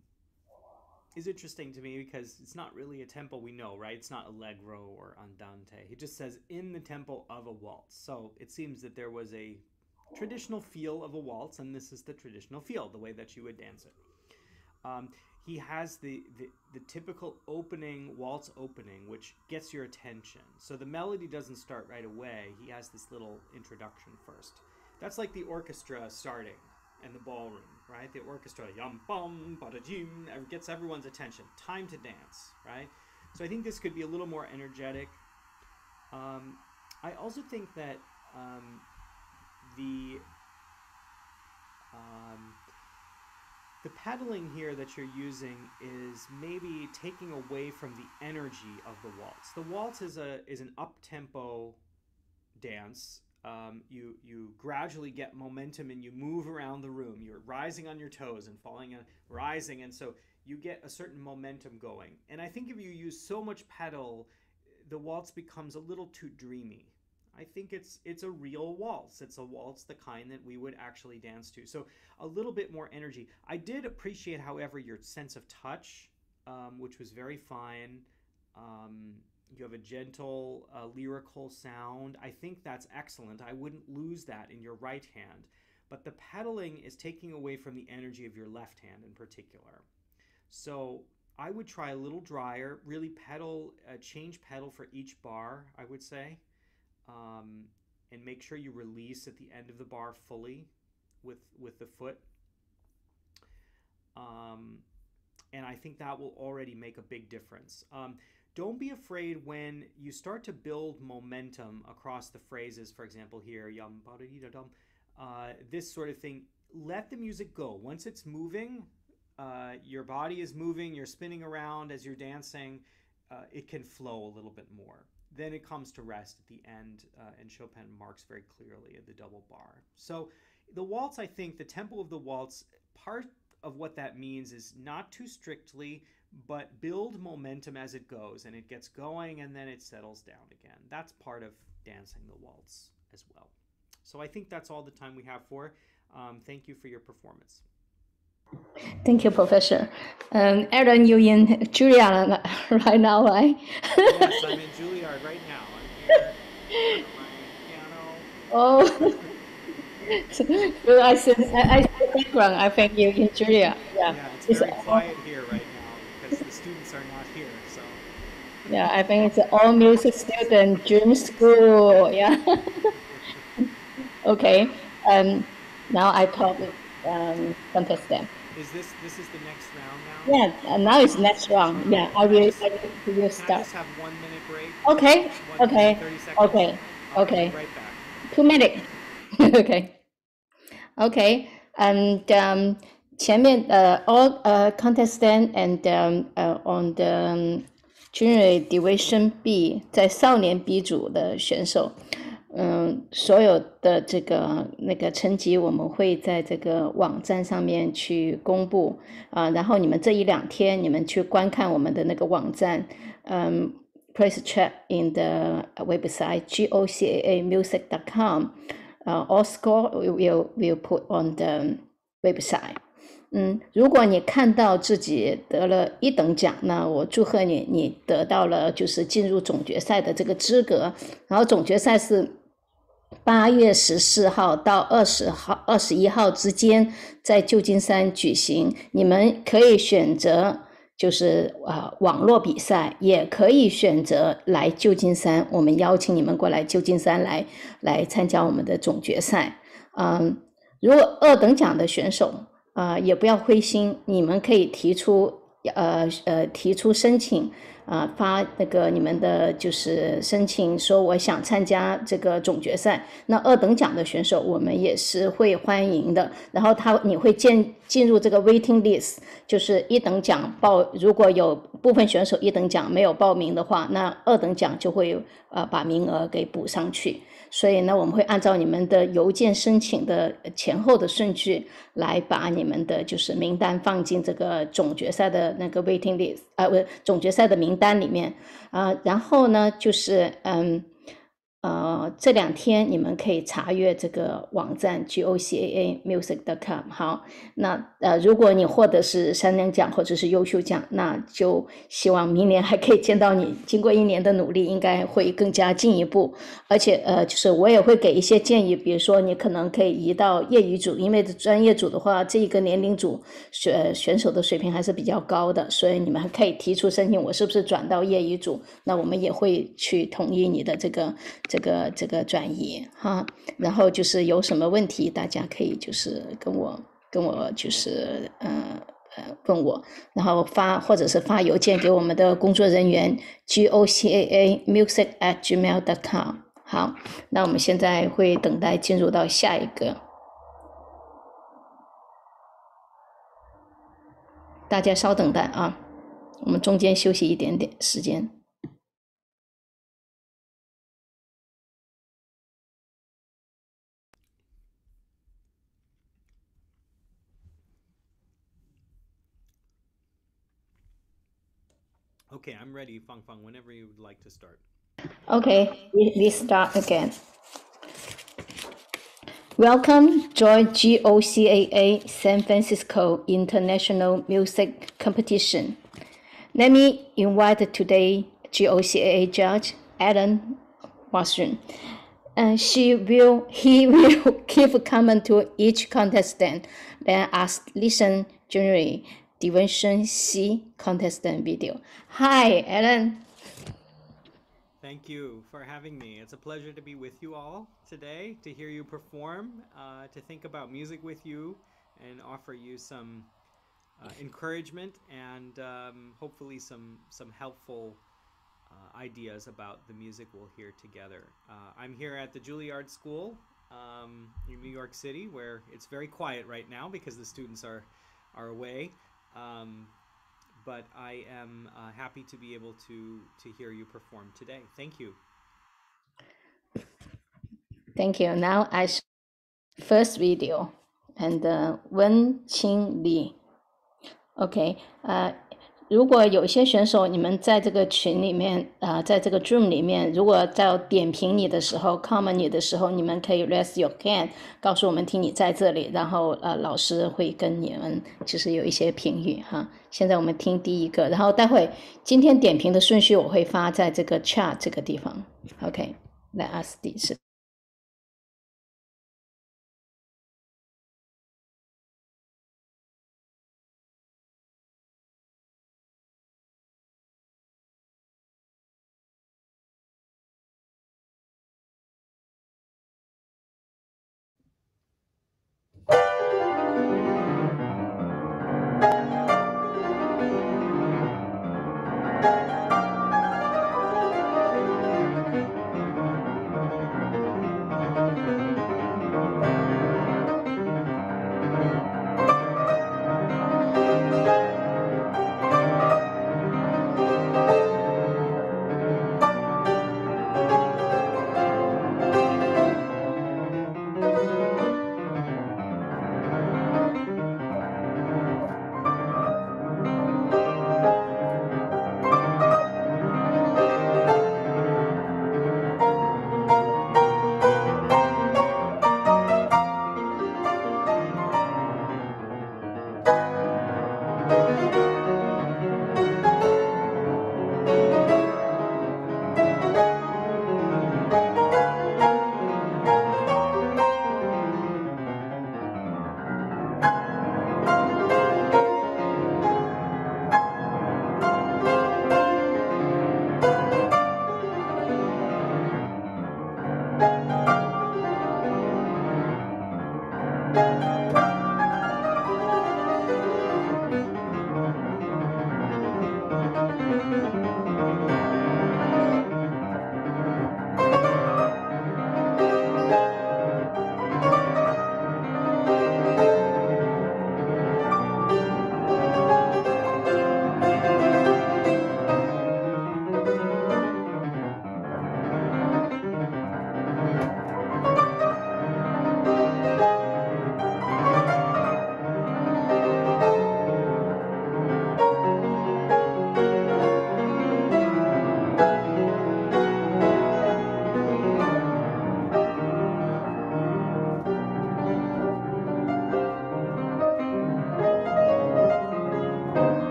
is interesting to me because it's not really a tempo we know, right? It's not allegro or andante. He just says in the tempo of a waltz. So it seems that there was a traditional feel of a waltz, and this is the traditional feel, the way that you would dance it. Um, he has the typical opening, waltz opening, which gets your attention. So the melody doesn't start right away. He has this little introduction first. That's like the orchestra starting and the ballroom, right? The orchestra, yum bum, bada jim, gets everyone's attention. Time to dance, right? So I think this could be a little more energetic. I also think that the um, the pedaling here that you're using is maybe taking away from the energy of the waltz. The waltz is an up tempo dance. You gradually get momentum and you move around the room. You're rising on your toes and falling and rising, and so you get a certain momentum going. And I think if you use so much pedal, the waltz becomes a little too dreamy. I think it's a real waltz. It's a waltz the kind that we would actually dance to. So a little bit more energy. I did appreciate, however, your sense of touch, which was very fine. You have a gentle, lyrical sound. I think that's excellent. I wouldn't lose that in your right hand. But the pedaling is taking away from the energy of your left hand in particular. So I would try a little drier, really pedal, change pedal for each bar, I would say. And make sure you release at the end of the bar fully with the foot. And I think that will already make a big difference. Don't be afraid when you start to build momentum across the phrases, for example, here, yum, ba-da-dee-da-dum, this sort of thing. Let the music go. Once it's moving, your body is moving, you're spinning around as you're dancing, it can flow a little bit more. Then it comes to rest at the end, and Chopin marks very clearly at the double bar. So the waltz, I think, the tempo of the waltz, part of what that means is not too strictly, but build momentum as it goes, and it gets going, and then it settles down again. That's part of dancing the waltz as well. So I think that's all the time we have for. Thank you for your performance. Thank you, Professor. Aaron, you in Juilliard right now, right? Yes, I'm in Juilliard right now. I'm here on my piano. Oh, so I see background. I think you in Juilliard. Yeah, it's very quiet here right now because the students are not here. So yeah, I think it's all music student dream school. Yeah. Okay. Now I talk contestant. is this the next round now? Yeah, now it's next round. Yeah, I will Can I start. just have 1 minute break? Okay, 1 minute, okay, 30 seconds? okay, I'll okay. be right back. 2 minutes. Okay, okay. And 前面all contestant and on the junior division B 在少年 B 组的选手，所有的这个那个成绩我们会在这个网站上面去公布然后你们这1-2天你们去观看我们的那个网站，please check in the website gocaamusic.com. All score will put on the website. 如果你看到自己得了1等奖，那我祝贺你，你得到了就是进入总决赛的这个资格。然后总决赛是8月14号到21号之间在旧金山举行。你们可以选择就是网络比赛，也可以选择来旧金山，我们邀请你们过来旧金山来参加我们的总决赛。如果2等奖的选手也不要灰心，你们可以提出申请发那个你们的就是申请，说我想参加这个总决赛。那二等奖的选手我们也是会欢迎的。然后你会进入这个 waiting list， 就是一等奖如果有部分选手一等奖没有报名的话，那二等奖就会把名额给补上去。所以呢，我们会按照你们的邮件申请的前后的顺序来把你们的就是名单放进这个总决赛的那个 waiting list， 总决赛的名单里面然后呢，就是这2天你们可以查阅这个网站 gocaamusic.com。 好，那如果你获得是3等奖或者是优秀奖，那就希望明年还可以见到你，经过1年的努力应该会更加进一步。而且就是我也会给一些建议，比如说你可能可以移到业余组，因为专业组的话这个年龄组选手的水平还是比较高的，所以你们还可以提出申请，我是不是转到业余组，那我们也会去同意你的这个转移哈。然后就是有什么问题大家可以就是跟我就是问我，然后或者是发邮件给我们的工作人员 gocaamusic@gmail.com。 好，那我们现在会等待进入到下一个，大家稍等待啊，我们中间休息一点点时间。Okay, I'm ready, Fang Fang, whenever you would like to start. Okay, we start again. Welcome, join GOCAA San Francisco International Music Competition. Let me invite today GOCAA judge Alan Washington. He will give comment to each contestant, then ask listen jury Division C contestant video. Hi, Alan. Thank you for having me. It's a pleasure to be with you all today, to hear you perform, to think about music with you, and offer you some encouragement and hopefully some helpful ideas about the music we'll hear together. I'm here at the Juilliard School in New York City, where it's very quiet right now because the students are away. But I am happy to be able to hear you perform today. Thank you. Thank you. Now I first video and Wunsch Li. OK， 如果有些选手你们在这个群里面在这个 Zoom 里面，如果在点评你的时候 comment 你的时候，你们可以 raise your hand 告诉我们听你在这里，然后老师会跟你们就是有一些评语哈。现在我们听第一个，然后待会今天点评的顺序我会发在这个 chat 这个地方。 OK， Let us see。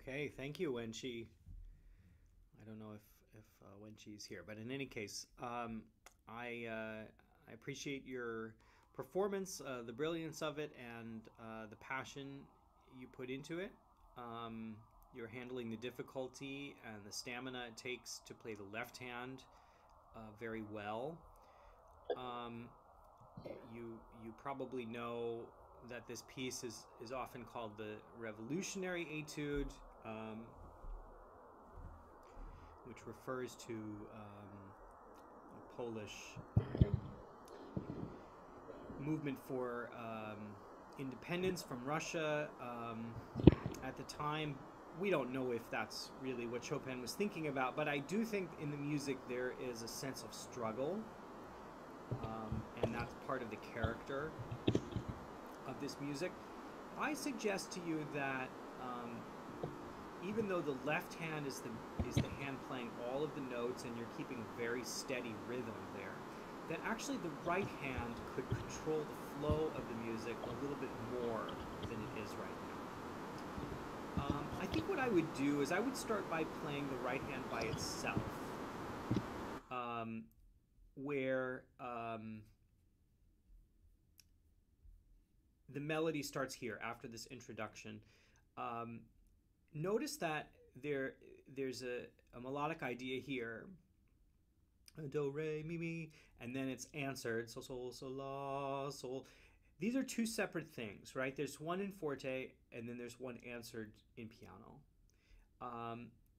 Okay, thank you, Wenchi. I don't know if Wenchi's here, but in any case, I appreciate your performance, the brilliance of it, and the passion you put into it. Um, you're handling the difficulty and the stamina it takes to play the left hand very well. Um, you probably know that this piece is often called the revolutionary etude, um, which refers to a Polish movement for independence from Russia at the time. We don't know if that's really what Chopin was thinking about, but I do think in the music there is a sense of struggle, and that's part of the character of this music. I suggest to you that even though the left hand is the hand playing all of the notes and you're keeping a very steady rhythm there, that actually the right hand could control the flow of the music a little bit more than it is right now. I think what I would do is I would start by playing the right hand by itself, where the melody starts here after this introduction. Notice that there's a melodic idea here, do re mi mi, and then it's answered so sol sol la sol. These are two separate things, right? There's one in forte and then there's one answered in piano.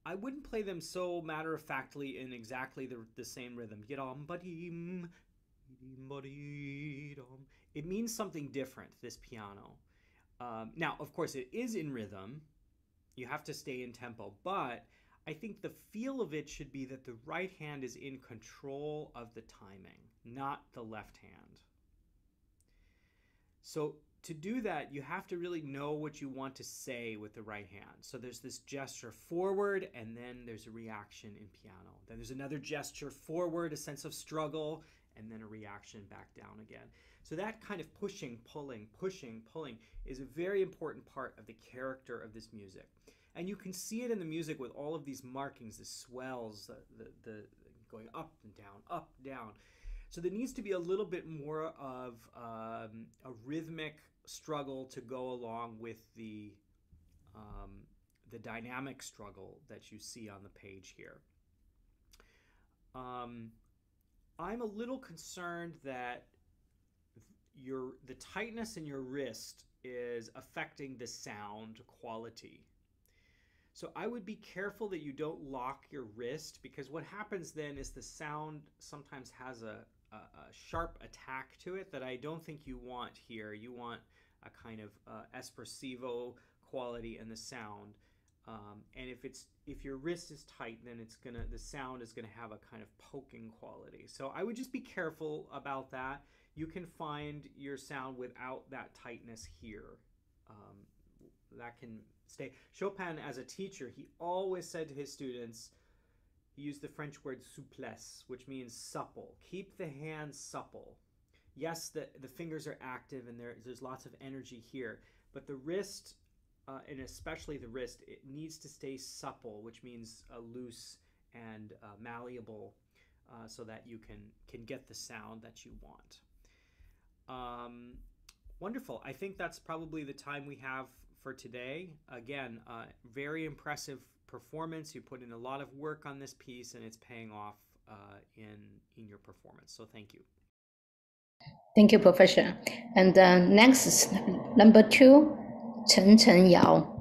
I wouldn't play them so matter-of-factly in exactly the same rhythm. It means something different, this piano. Now, of course, it is in rhythm. You have to stay in tempo, but I think the feel of it should be that the right hand is in control of the timing, not the left hand. So to do that, you have to really know what you want to say with the right hand. So there's this gesture forward, and then there's a reaction in piano. Then there's another gesture forward, a sense of struggle, and then a reaction back down again. So that kind of pushing, pulling is a very important part of the character of this music. And you can see it in the music with all of these markings, the swells, the going up and down, up, down. So there needs to be a little bit more of a rhythmic struggle to go along with the dynamic struggle that you see on the page here. I'm a little concerned that the tightness in your wrist is affecting the sound quality. So I would be careful that you don't lock your wrist, because what happens then is the sound sometimes has a sharp attack to it that I don't think you want here. You want a kind of espressivo quality in the sound. And if your wrist is tight, then the sound is gonna have a kind of poking quality. So I would just be careful about that. You can find your sound without that tightness here. That can stay. Chopin, as a teacher, he always said to his students, he used the French word souplesse, which means supple. Keep the hands supple. Yes, the fingers are active and there's lots of energy here, but the wrist, and especially the wrist, it needs to stay supple, which means loose and malleable, so that you can get the sound that you want. Wonderful. I think that's probably the time we have for today. Again, very impressive performance. You put in a lot of work on this piece, and it's paying off in your performance. So thank you. Thank you, Professor. And next is number 2, Chen Yao.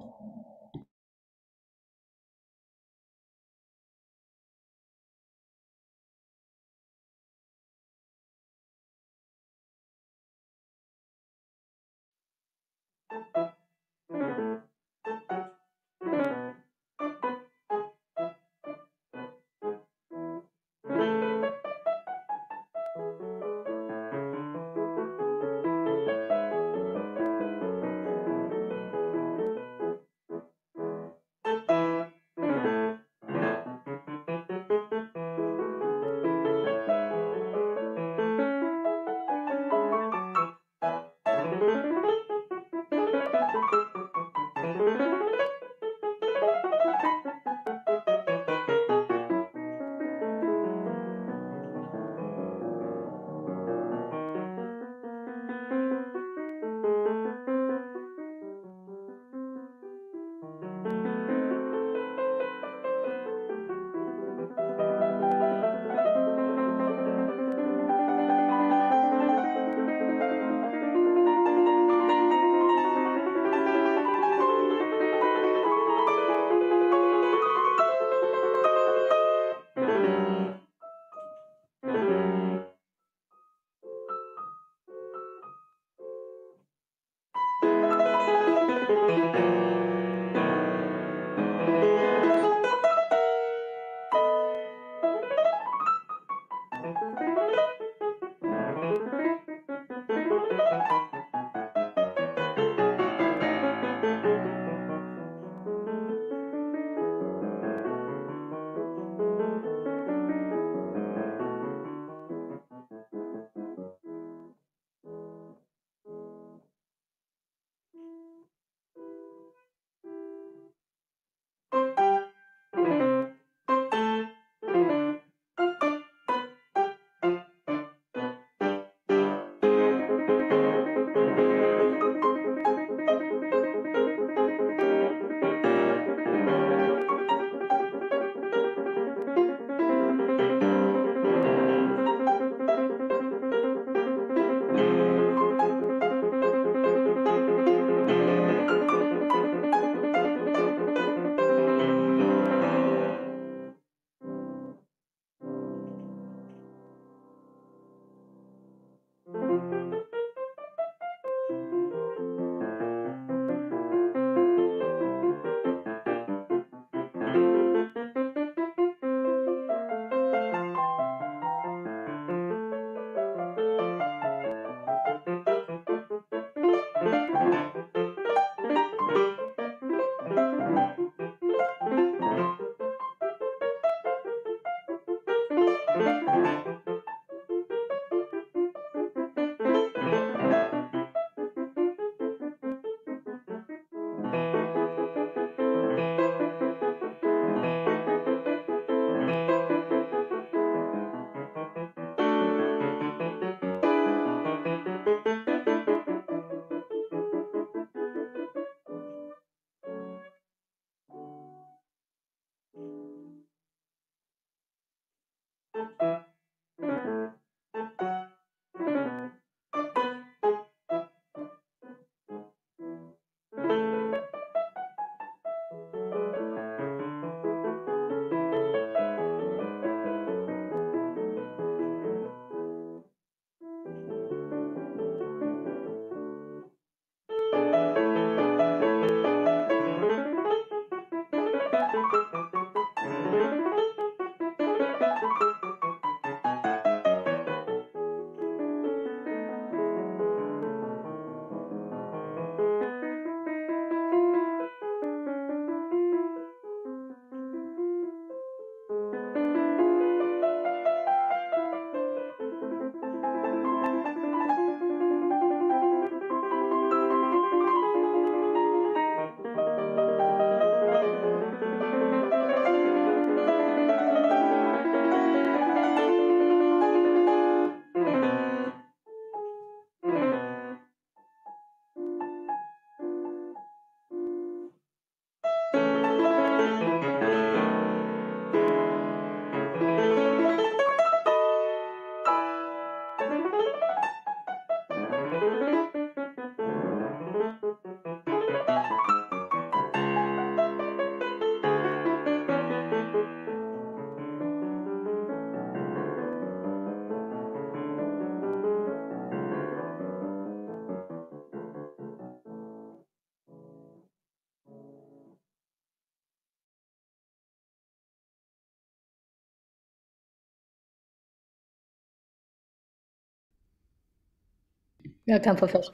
Welcome, Professor.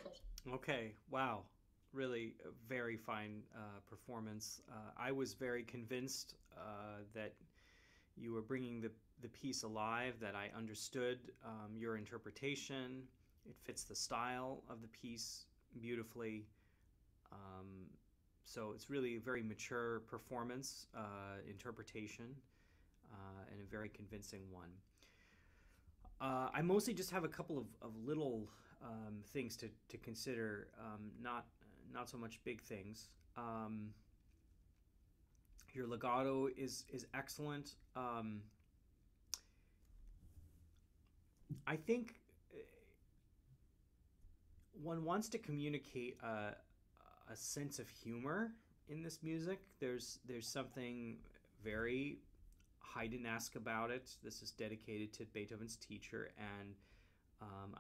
Okay, wow. Really a very fine performance. I was very convinced that you were bringing the piece alive, that I understood your interpretation. It fits the style of the piece beautifully. Um, so it's really a very mature performance, interpretation, and a very convincing one. I mostly just have a couple of little things to consider, not so much big things. Your legato is excellent. I think one wants to communicate a sense of humor in this music. There's something very Haydn-esque about it. This is dedicated to Beethoven's teacher, and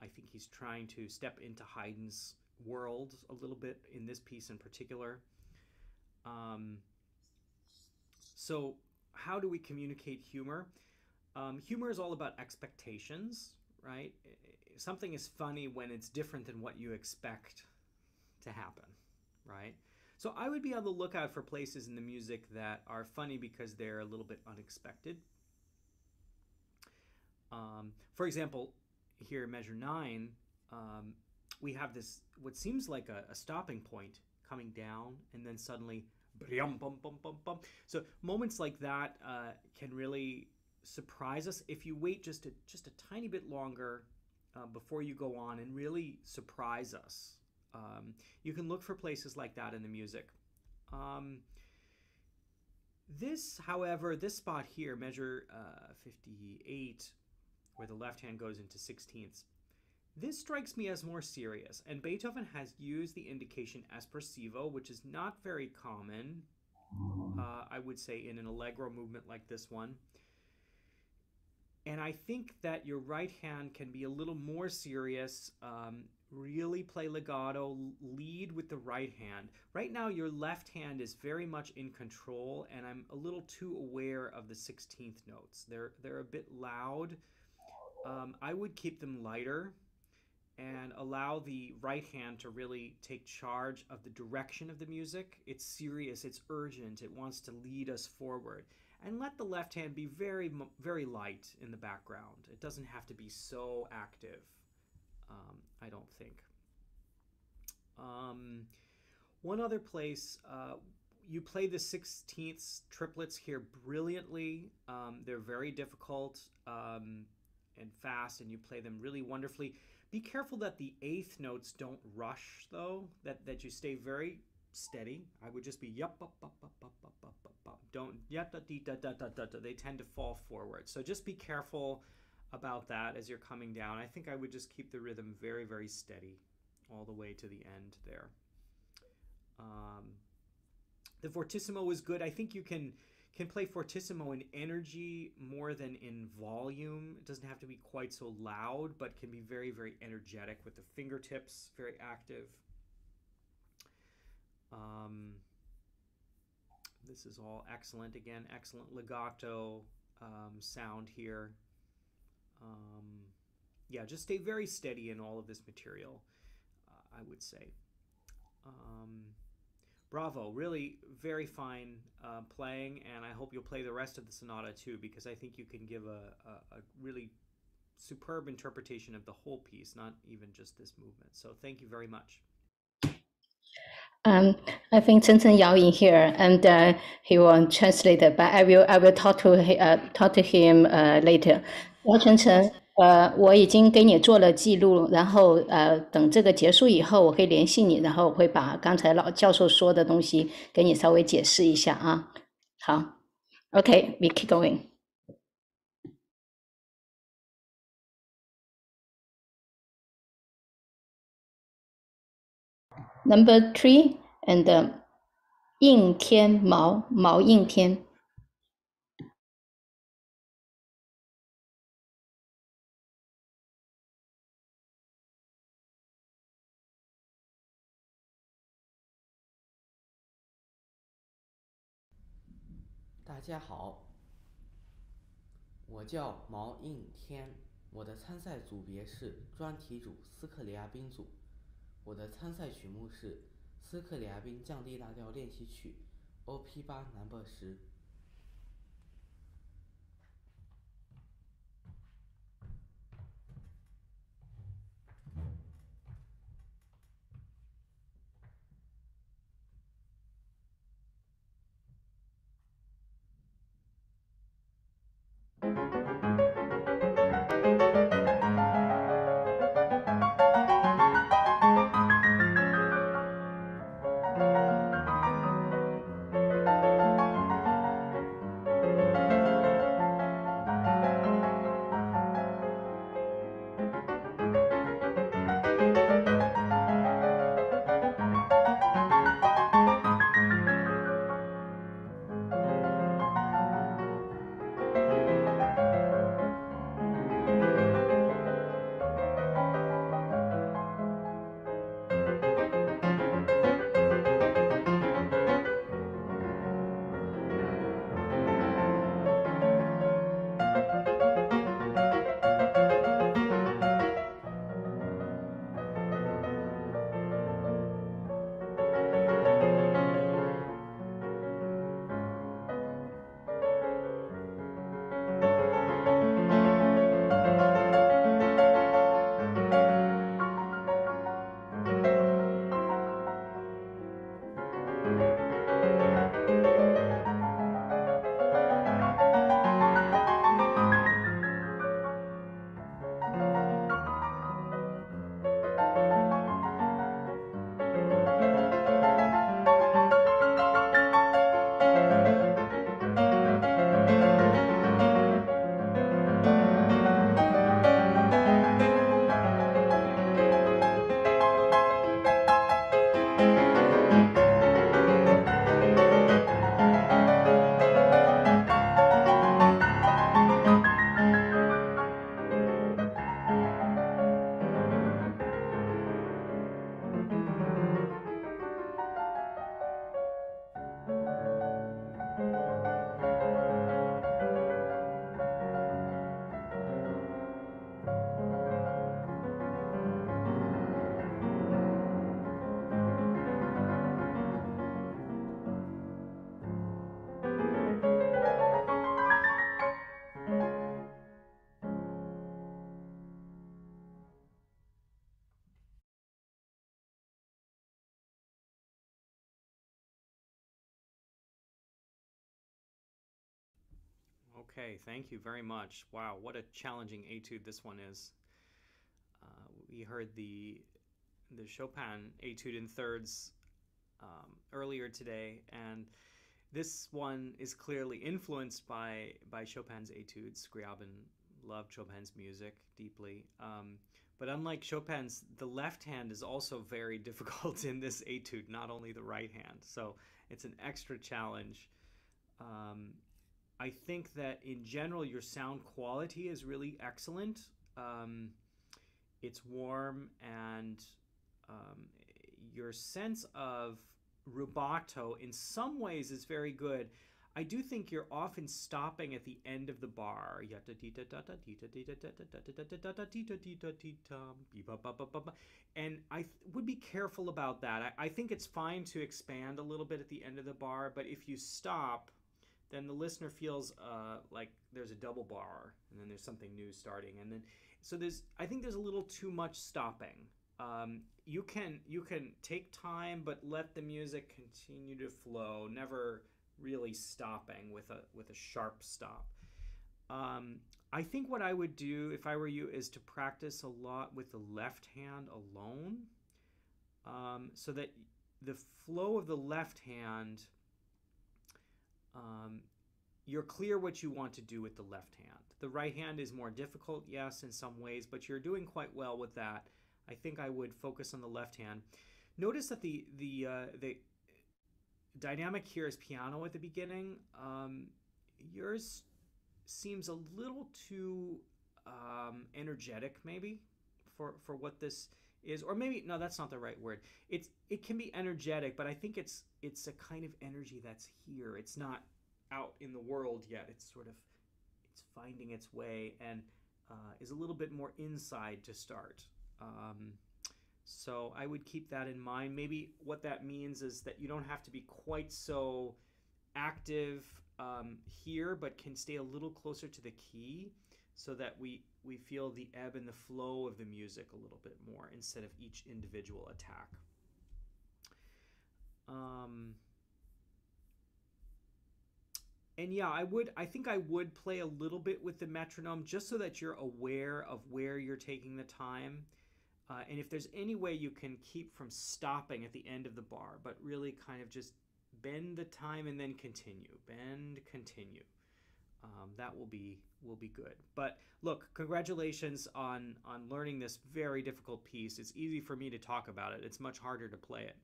I think he's trying to step into Haydn's world a little bit in this piece in particular. Um, so, how do we communicate humor? Humor is all about expectations, right? Something is funny when it's different than what you expect to happen, right? So I would be on the lookout for places in the music that are funny because they're a little bit unexpected. For example, here in measure 9, we have this, what seems like a stopping point coming down, and then suddenly, bum, bum, bum, bum, bum. So moments like that can really surprise us if you wait just a tiny bit longer before you go on and really surprise us. You can look for places like that in the music. This, however, this spot here, measure 58, where the left hand goes into 16ths, this strikes me as more serious, and Beethoven has used the indication espressivo, which is not very common, I would say, in an allegro movement like this one. And I think that your right hand can be a little more serious, really play legato, lead with the right hand. Right now, your left hand is very much in control, and I'm a little too aware of the 16th notes. They're a bit loud. I would keep them lighter and allow the right hand to really take charge of the direction of the music. It's serious, it's urgent, it wants to lead us forward. And let the left hand be very, very light in the background. It doesn't have to be so active, I don't think. One other place, you play the 16th triplets here brilliantly. They're very difficult and fast, and you play them really wonderfully. Be careful that the 8th notes don't rush, though, that you stay very steady. I would just be yup, up, up, up, up, up, up, up, up. Don't yet, da, dee, da, da, da, da, da. They tend to fall forward. So just be careful about that as you're coming down. I think I would just keep the rhythm very, very steady all the way to the end there. The fortissimo is good. I think you can play fortissimo in energy more than in volume. It doesn't have to be quite so loud, but can be very, very energetic with the fingertips, very active. This is all excellent. Again, excellent legato sound here. Yeah, just stay very steady in all of this material, I would say. Bravo, really very fine playing, and I hope you'll play the rest of the sonata too, because I think you can give a really superb interpretation of the whole piece, not even just this movement. So thank you very much. I think Chen Chen Yao in here, and he will translate it. But I will talk to him later. 姚晨晨，我已经给你做了记录，然后等这个结束以后，我会联系你，然后我会把刚才老教授说的东西给你稍微解释一下啊。好，OK，we keep going. Number 3 and 应天毛毛应天。大家好，我叫毛应天，我的参赛组别是专题组斯克里亚宾组，我的参赛曲目是斯克里亚宾降 D 大调练习曲 OP8 No.10。Okay, thank you very much. Wow, what a challenging etude this one is. We heard the Chopin etude in thirds earlier today, and this one is clearly influenced by Chopin's etudes. Scriabin loved Chopin's music deeply. But unlike Chopin's, the left hand is also very difficult in this etude, not only the right hand. So it's an extra challenge. Um, I think that in general, your sound quality is really excellent. Um, it's warm, and um, your sense of rubato in some ways is very good. I do think you're often stopping at the end of the bar. And I would be careful about that. I think it's fine to expand a little bit at the end of the bar, but if you stop, then the listener feels like there's a double bar and then there's something new starting. And then so I think there's a little too much stopping. You can take time, but let the music continue to flow, never really stopping with a sharp stop. Um, I think what I would do if I were you is to practice a lot with the left hand alone, so that the flow of the left hand, um, you're clear what you want to do with the left hand. The right hand is more difficult, yes, in some ways, but you're doing quite well with that. I think I would focus on the left hand. Notice that the dynamic here is piano at the beginning. Yours seems a little too energetic, maybe, for what this is, or maybe no, that's not the right word. It can be energetic, but I think it's a kind of energy that's here. It's not out in the world yet. It's finding its way and is a little bit more inside to start. So I would keep that in mind. Maybe what that means is that you don't have to be quite so active here, but can stay a little closer to the key so that we feel the ebb and the flow of the music a little bit more instead of each individual attack. And yeah, I think I would play a little bit with the metronome just so that you're aware of where you're taking the time. And if there's any way you can keep from stopping at the end of the bar, but really kind of just bend the time and then continue, bend, continue. That will be good. But look, congratulations on learning this very difficult piece. It's easy for me to talk about it. It's much harder to play it.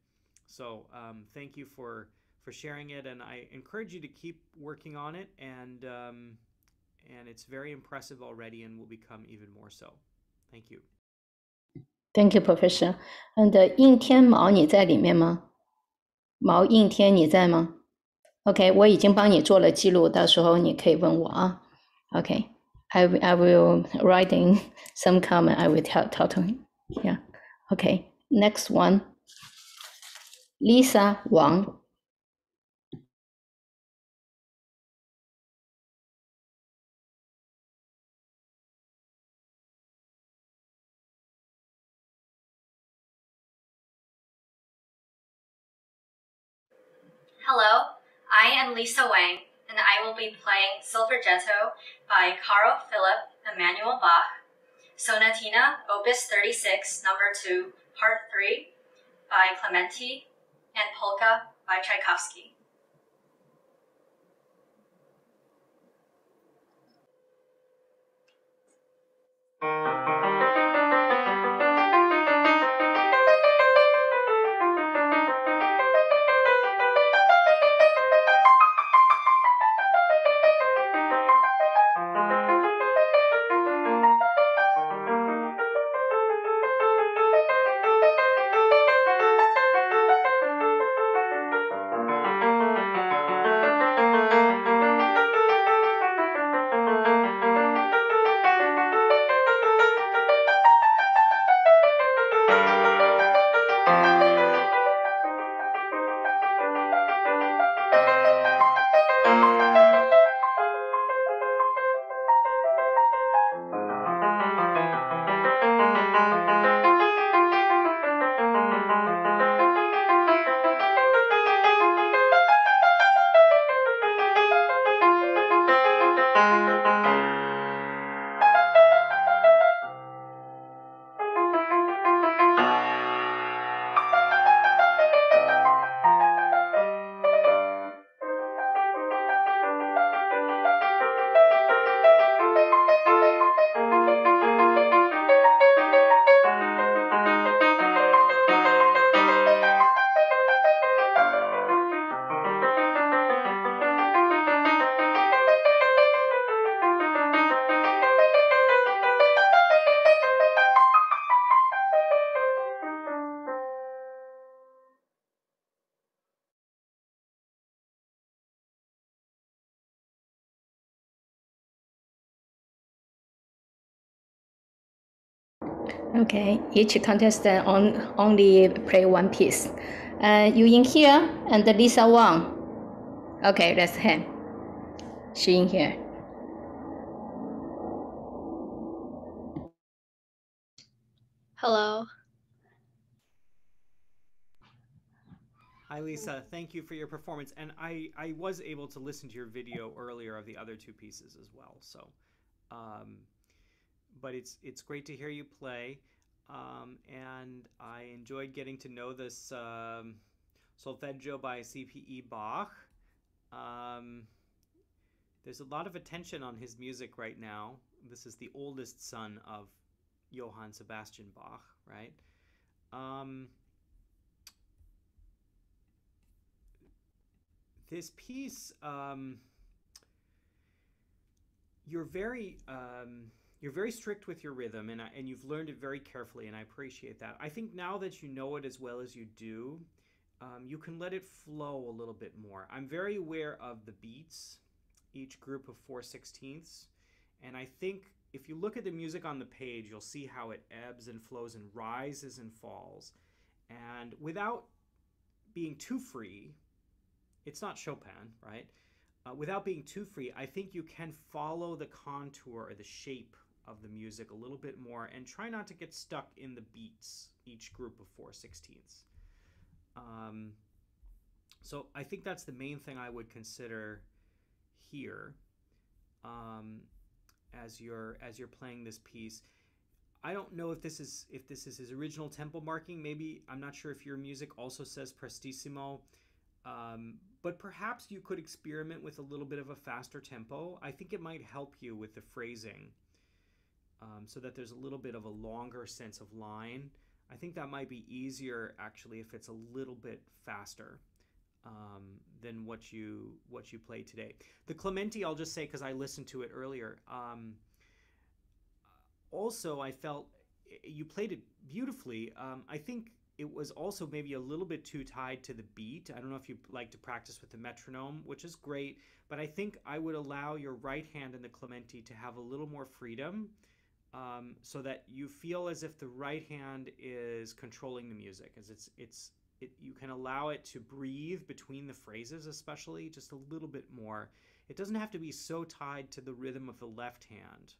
So thank you for sharing it, and I encourage you to keep working on it. And it's very impressive already, and will become even more so. Thank you. Thank you, Professor. And 应天毛你在里面吗？毛应天你在吗？ OK， 我已经帮你做了记录，到时候你可以问我啊。OK，I will writing some comment. I will tell to him. Yeah. OK. Next one. Lisa Wang. Hello, I am Lisa Wang, and I will be playing Silvergetto by Carl Philipp Emanuel Bach, Sonatina Opus 36, Number 2, Part 3 by Clementi, and Polka by Tchaikovsky. Okay, each contestant only play one piece. You in here and Lisa Wang. Okay, that's him. She in here. Hello. Hi, Lisa. Thank you for your performance. And I was able to listen to your video earlier of the other two pieces as well. So, but it's great to hear you play. And I enjoyed getting to know this solfeggio by C.P.E. Bach. There's a lot of attention on his music right now. This is the oldest son of Johann Sebastian Bach, right? this piece, you're very strict with your rhythm, and you've learned it very carefully, and I appreciate that. I think now that you know it as well as you do, you can let it flow a little bit more. I'm very aware of the beats, each group of 4/16, and I think if you look at the music on the page, you'll see how it ebbs and flows and rises and falls. And without being too free, it's not Chopin, right? Without being too free, I think you can follow the contour or the shape of the music a little bit more and try not to get stuck in the beats, each group of 4/16. So I think that's the main thing I would consider here as you're playing this piece. I don't know if this is his original tempo marking. Maybe, I'm not sure if your music also says prestissimo, but perhaps you could experiment with a little bit of a faster tempo. I think it might help you with the phrasing, so that there's a little bit of a longer sense of line. I think that might be easier actually if it's a little bit faster than what you played today. The Clementi, I'll just say because I listened to it earlier. Also, I felt you played it beautifully. I think it was also maybe a little bit too tied to the beat. I don't know if you like to practice with the metronome, which is great, but I think I would allow your right hand in the Clementi to have a little more freedom, so that you feel as if the right hand is controlling the music, as you can allow it to breathe between the phrases, especially just a little bit more. It doesn't have to be so tied to the rhythm of the left hand.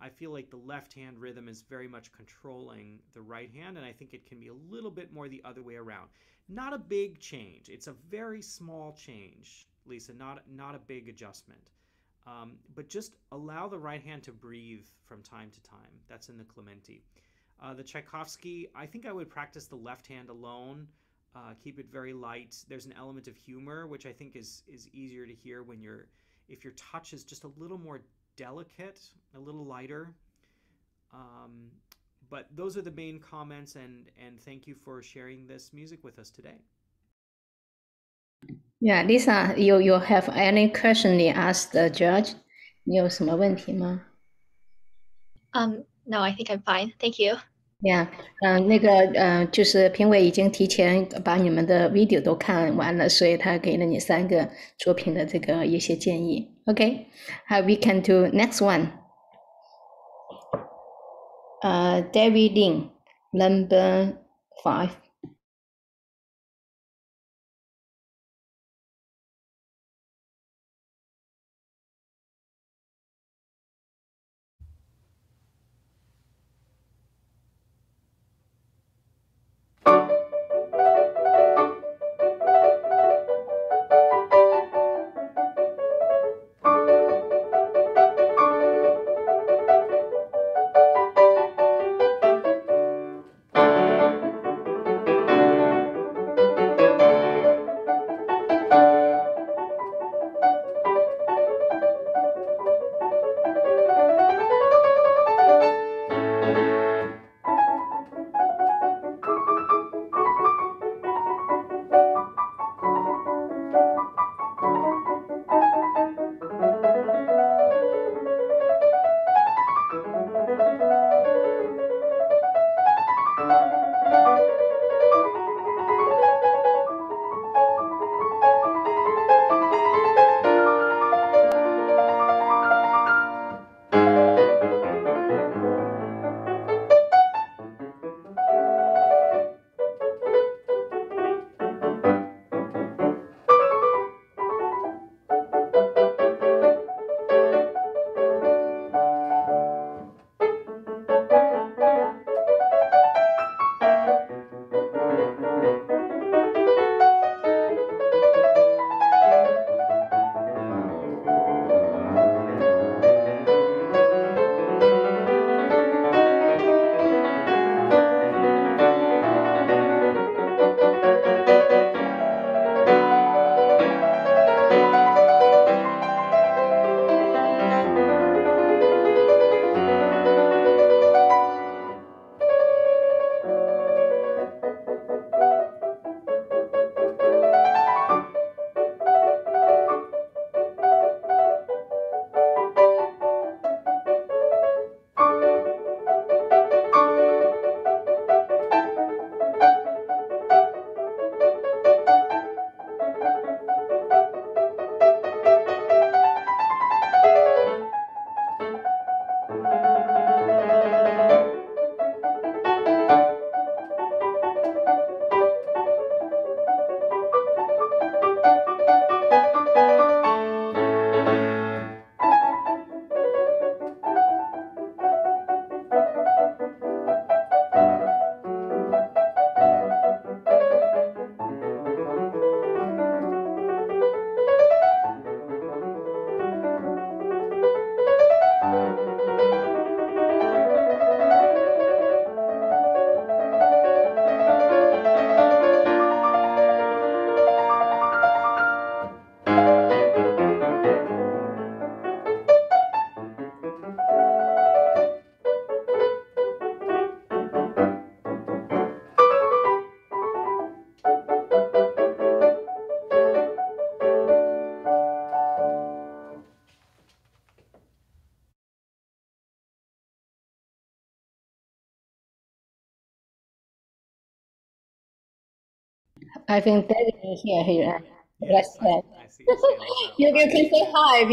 I feel like the left hand rhythm is very much controlling the right hand, and I think it can be a little bit more the other way around. Not a big change. It's a very small change, Lisa, not a big adjustment. But just allow the right hand to breathe from time to time. That's in the Clementi. The Tchaikovsky, I think I would practice the left hand alone. Keep it very light. There's an element of humor, which I think is easier to hear when if your touch is just a little more delicate, a little lighter. But those are the main comments, and thank you for sharing this music with us today. Yeah, Lisa, you have any question you ask the judge? 你有什么问题吗？ No, I think I'm fine. Thank you. Yeah，就是评委已经提前把你们的 video 都看完了，所以他给了你3个作品的这个一些建议。Okay, we can do next one. David Lin, number 5. I think David is here. Yes, I see his hand is up. You Hi, can say David. hi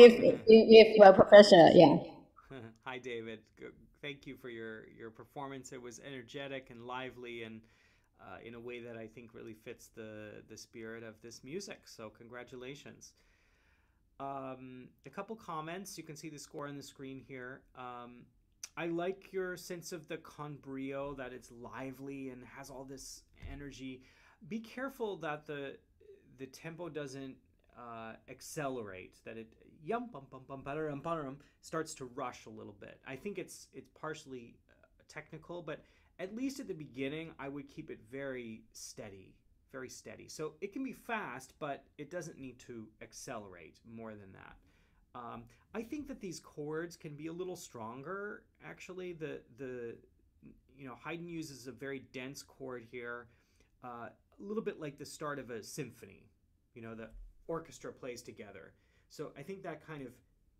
if you are professor. Yeah. Hi, David. Thank you for your performance. It was energetic and lively, and in a way that I think really fits the spirit of this music. So congratulations. A couple comments. You can see the score on the screen here. I like your sense of the con brio, that it's lively and has all this energy. Be careful that the tempo doesn't accelerate, that it yum bum bum bum bum bum starts to rush a little bit. I think it's partially technical, but at least at the beginning, I would keep it very steady, very steady. So it can be fast, but it doesn't need to accelerate more than that. I think that these chords can be a little stronger. Actually, the Haydn uses a very dense chord here, a little bit like the start of a symphony. The orchestra plays together. So I think that kind of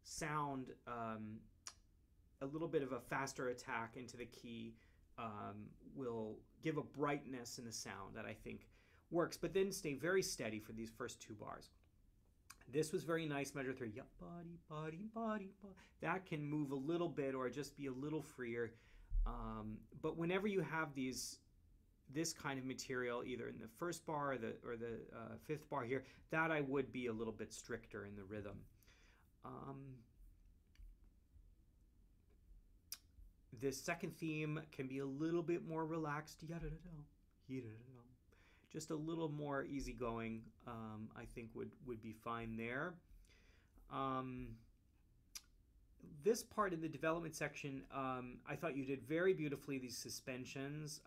sound, a little bit of a faster attack into the key, will give a brightness in the sound that I think works, but then stay very steady for these first two bars. This was very nice, measure 3. Body, body, body, body. That can move a little bit or just be a little freer. But whenever you have this kind of material, either in the first bar or the fifth bar here, that I would be a little bit stricter in the rhythm. This second theme can be a little bit more relaxed. Just a little more easygoing, I think would be fine there. This part in the development section, I thought you did very beautifully, these suspensions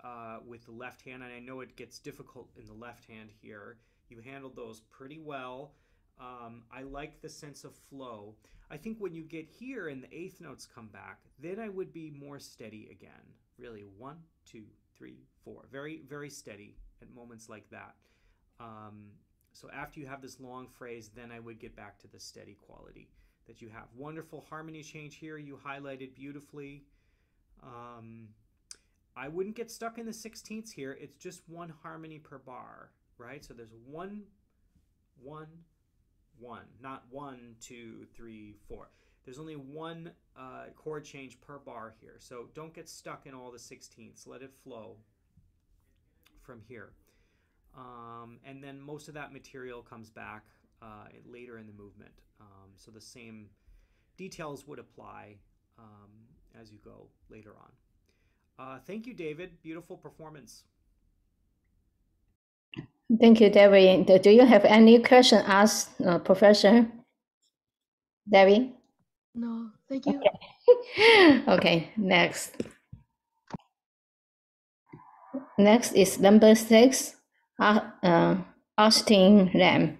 with the left hand, and I know it gets difficult in the left hand here. You handled those pretty well. I like the sense of flow. I think when you get here and the eighth notes come back, then I would be more steady again. Really, 1, 2, 3, 4. Very, very steady at moments like that. So after you have this long phrase, then I would get back to the steady quality that you have. Wonderful harmony change here. You highlighted beautifully. I wouldn't get stuck in the 16ths here. It's just one harmony per bar, right? So there's 1, 1, 1, not 1, 2, 3, 4. There's only one chord change per bar here. So don't get stuck in all the 16ths. Let it flow from here. And then most of that material comes back later in the movement. So the same details would apply as you go later on. Thank you, David. Beautiful performance. Thank you, David. Do you have any question ask Professor David? No, thank you. Okay, next. Next is number 6, Austin Lamb.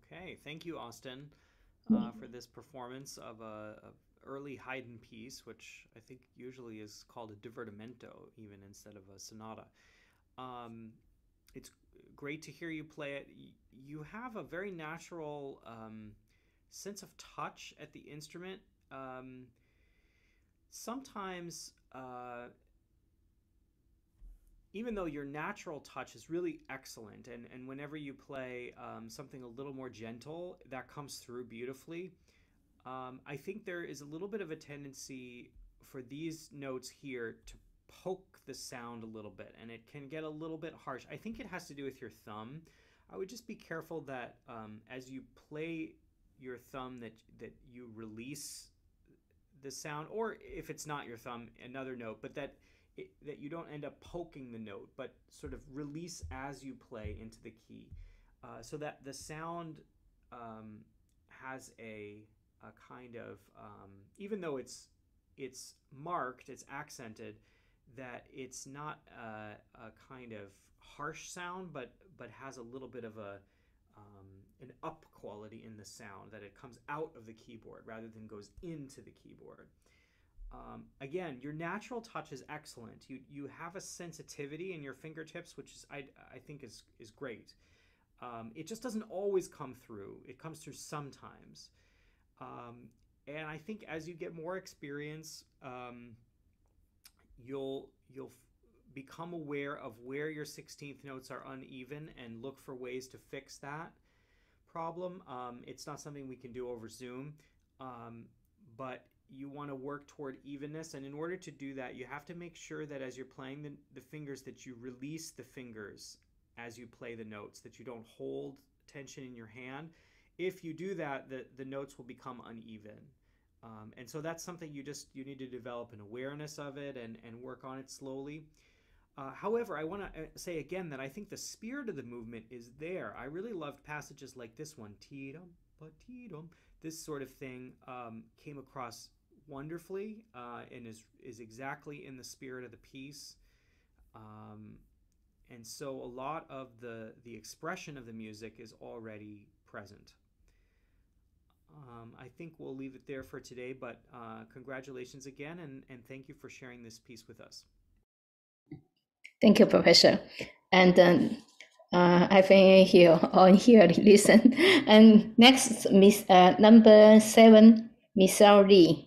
Okay, thank you, Austin, for this performance of a early Haydn piece, which I think usually is called a divertimento, even instead of a sonata. Um, it's great to hear you play it. You have a very natural sense of touch at the instrument. Sometimes, even though your natural touch is really excellent, and whenever you play something a little more gentle, that comes through beautifully. I think there is a little bit of a tendency for these notes here to poke the sound a little bit, and it can get a little bit harsh. I think it has to do with your thumb. I would just be careful that as you play your thumb, that you release the sound, or if it's not your thumb, another note, but that you don't end up poking the note, but sort of release as you play into the key, so that the sound has a kind of even though it's marked, it's accented, that it's not a kind of harsh sound, but has a little bit of an up quality in the sound, that it comes out of the keyboard rather than goes into the keyboard. Again, your natural touch is excellent. You have a sensitivity in your fingertips, which is I think is great. It just doesn't always come through. It comes through sometimes. And I think as you get more experience, you'll become aware of where your 16th notes are uneven and look for ways to fix that problem. It's not something we can do over Zoom, but you want to work toward evenness, and in order to do that, you have to make sure that as you're playing the fingers, that you release the fingers as you play the notes, that you don't hold tension in your hand. If you do that, the notes will become uneven. And so that's something you need to develop an awareness of it and work on it slowly. However, I want to say again that I think the spirit of the movement is there. I really loved passages like this one, Ti-dum, ba-ti-dum. This sort of thing came across wonderfully and is exactly in the spirit of the piece. And so a lot of the expression of the music is already present. I think we'll leave it there for today, but congratulations again, and thank you for sharing this piece with us. Thank you, Professor. And I think here listen. And next, Miss number 7, Michelle Lee.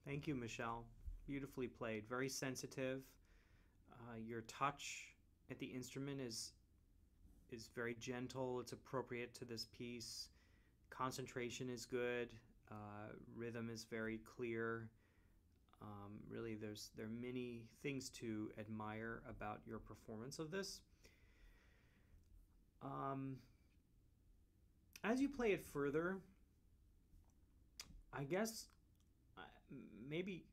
Thank you, Michelle. Beautifully played. Very sensitive. Your touch at the instrument is very gentle. It's appropriate to this piece. Concentration is good. Rhythm is very clear. Really, there are many things to admire about your performance of this. As you play it further, I guess maybe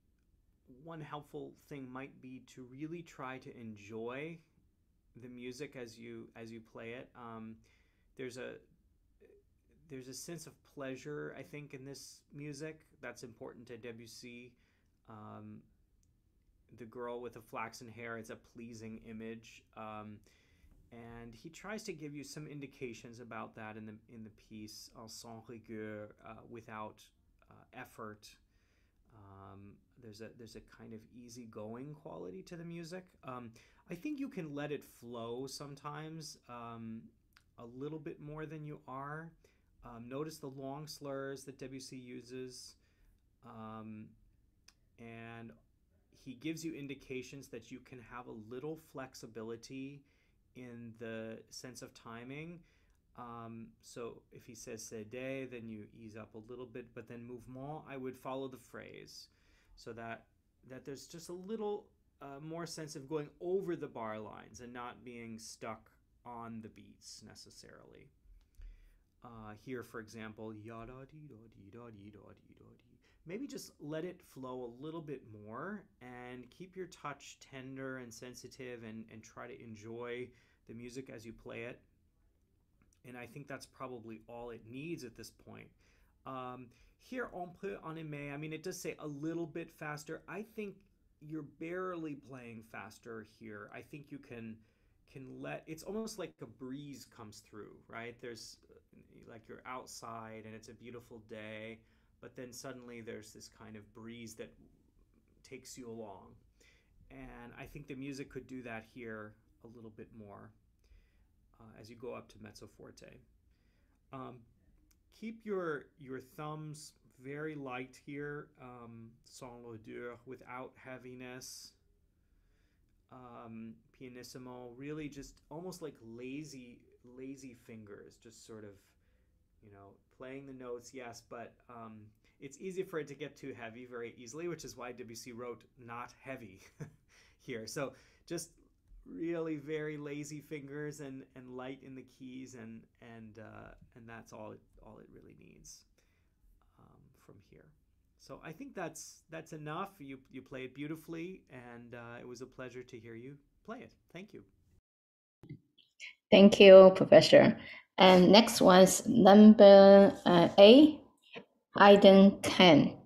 one helpful thing might be to really try to enjoy the music as you play it. There's a sense of pleasure, I think, in this music that's important to Debussy. The girl with the flaxen hair, it's a pleasing image. And he tries to give you some indications about that in the piece, sans rigueur, without effort. There's a kind of easygoing quality to the music. I think you can let it flow sometimes a little bit more than you are. Notice the long slurs that Debussy uses, and he gives you indications that you can have a little flexibility in the sense of timing. So if he says cédé, then you ease up a little bit, but then mouvement, I would follow the phrase, so that there's just a little more sense of going over the bar lines and not being stuck on the beats necessarily. Here, for example, maybe just let it flow a little bit more and keep your touch tender and sensitive, and try to enjoy the music as you play it. And I think that's probably all it needs at this point. Here, on peut en aimer, I mean, it does say a little bit faster. I think you're barely playing faster here. I think you can let, it's almost like a breeze comes through, right? There's like you're outside and it's a beautiful day, but then suddenly there's this kind of breeze that takes you along. And I think the music could do that here a little bit more as you go up to mezzo forte. Keep your thumbs very light here, sans lourdeur, without heaviness. Pianissimo, really just almost like lazy fingers, just sort of, playing the notes, yes, but it's easy for it to get too heavy very easily, which is why Debussy wrote not heavy here. So just really very lazy fingers and light in the keys, and that's all it really needs from here. So I think that's enough. You play it beautifully, and it was a pleasure to hear you play it. Thank you. Thank you, Professor. And next one's number A, Haydn 10.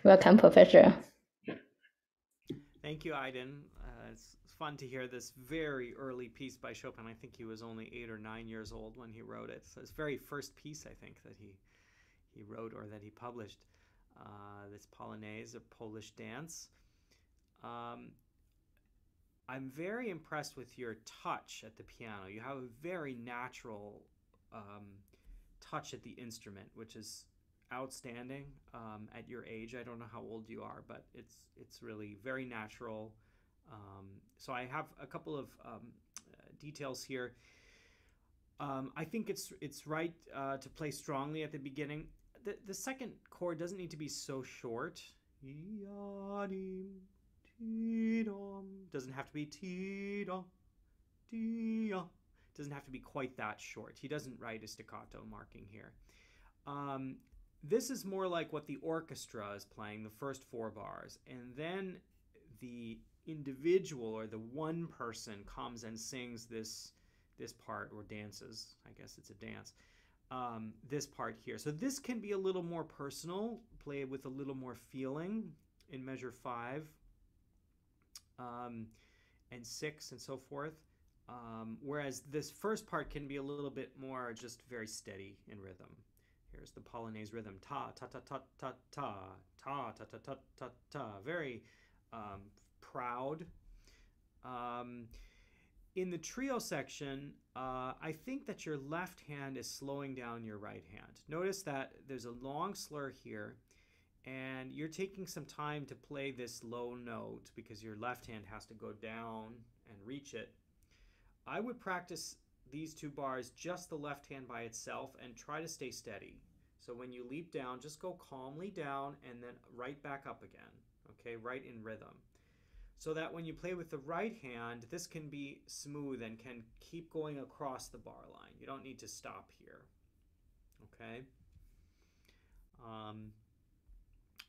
Welcome, Professor. Thank you, Aiden. It's fun to hear this very early piece by Chopin. I think he was only 8 or 9 years old when he wrote it. So his very first piece, I think, that he wrote or that he published. This Polonaise, a Polish dance. I'm very impressed with your touch at the piano. You have a very natural touch at the instrument, which is outstanding at your age. I don't know how old you are, but it's really very natural. So I have a couple of details here. I think it's right to play strongly at the beginning. The second chord doesn't need to be so short. Doesn't have to be doesn't have to be quite that short. He doesn't write a staccato marking here. This is more like what the orchestra is playing, the first 4 bars, and then the individual or the one person comes and sings this part, or dances. I guess it's a dance. This part here. So this can be a little more personal, play with a little more feeling in measure 5 and 6 and so forth. Whereas this first part can be a little bit more just very steady in rhythm. Here's the Polonaise rhythm. Ta, ta, ta, ta, ta, ta, ta, ta, ta, ta, ta, ta. Very proud. In the trio section, I think that your left hand is slowing down your right hand. Notice that there's a long slur here, and you're taking some time to play this low note because your left hand has to go down and reach it. I would practice these 2 bars, just the left hand by itself, and try to stay steady. So when you leap down, just go calmly down and then right back up again, okay, right in rhythm. So that when you play with the right hand, this can be smooth and can keep going across the bar line. You don't need to stop here, okay?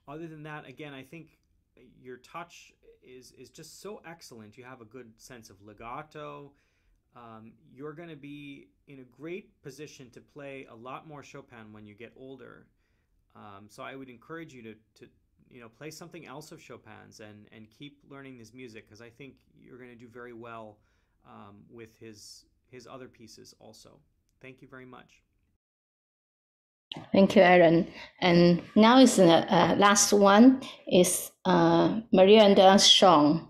Other than that, again, I think your touch is just so excellent. You have a good sense of legato. You're going to be in a great position to play a lot more Chopin when you get older. So I would encourage you to play something else of Chopin's and keep learning this music, because I think you're going to do very well with his other pieces also. Thank you very much. Thank you, Aaron. And now is the last one is Maria and Sean.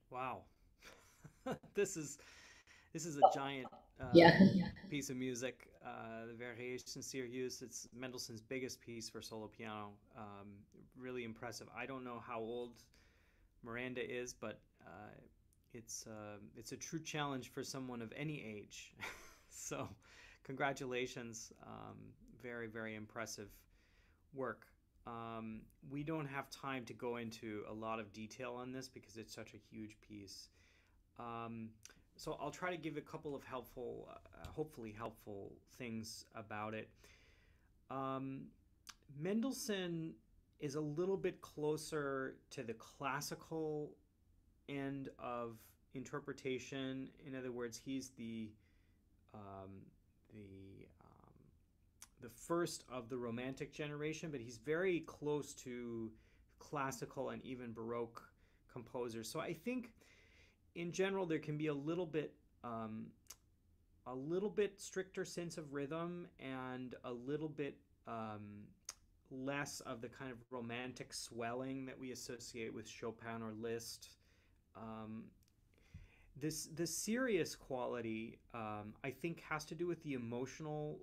Wow. this is this is a giant Yeah. piece of music. The Variation Sirius. It's Mendelssohn's biggest piece for solo piano. Really impressive. I don't know how old Miranda is, but it's a true challenge for someone of any age. So, congratulations. Very, very impressive work. We don't have time to go into a lot of detail on this because it's such a huge piece. Um, so I'll try to give a couple of helpful, hopefully helpful things about it. Um, Mendelssohn is a little bit closer to the classical end of interpretation. In other words, he's um, the the first of the Romantic generation, but he's very close to classical and even Baroque composers. So I think, in general, there can be um, a little bit stricter sense of rhythm and a little bit less of the kind of romantic swelling that we associate with Chopin or Liszt. Um, the serious quality, I think, has to do with the emotional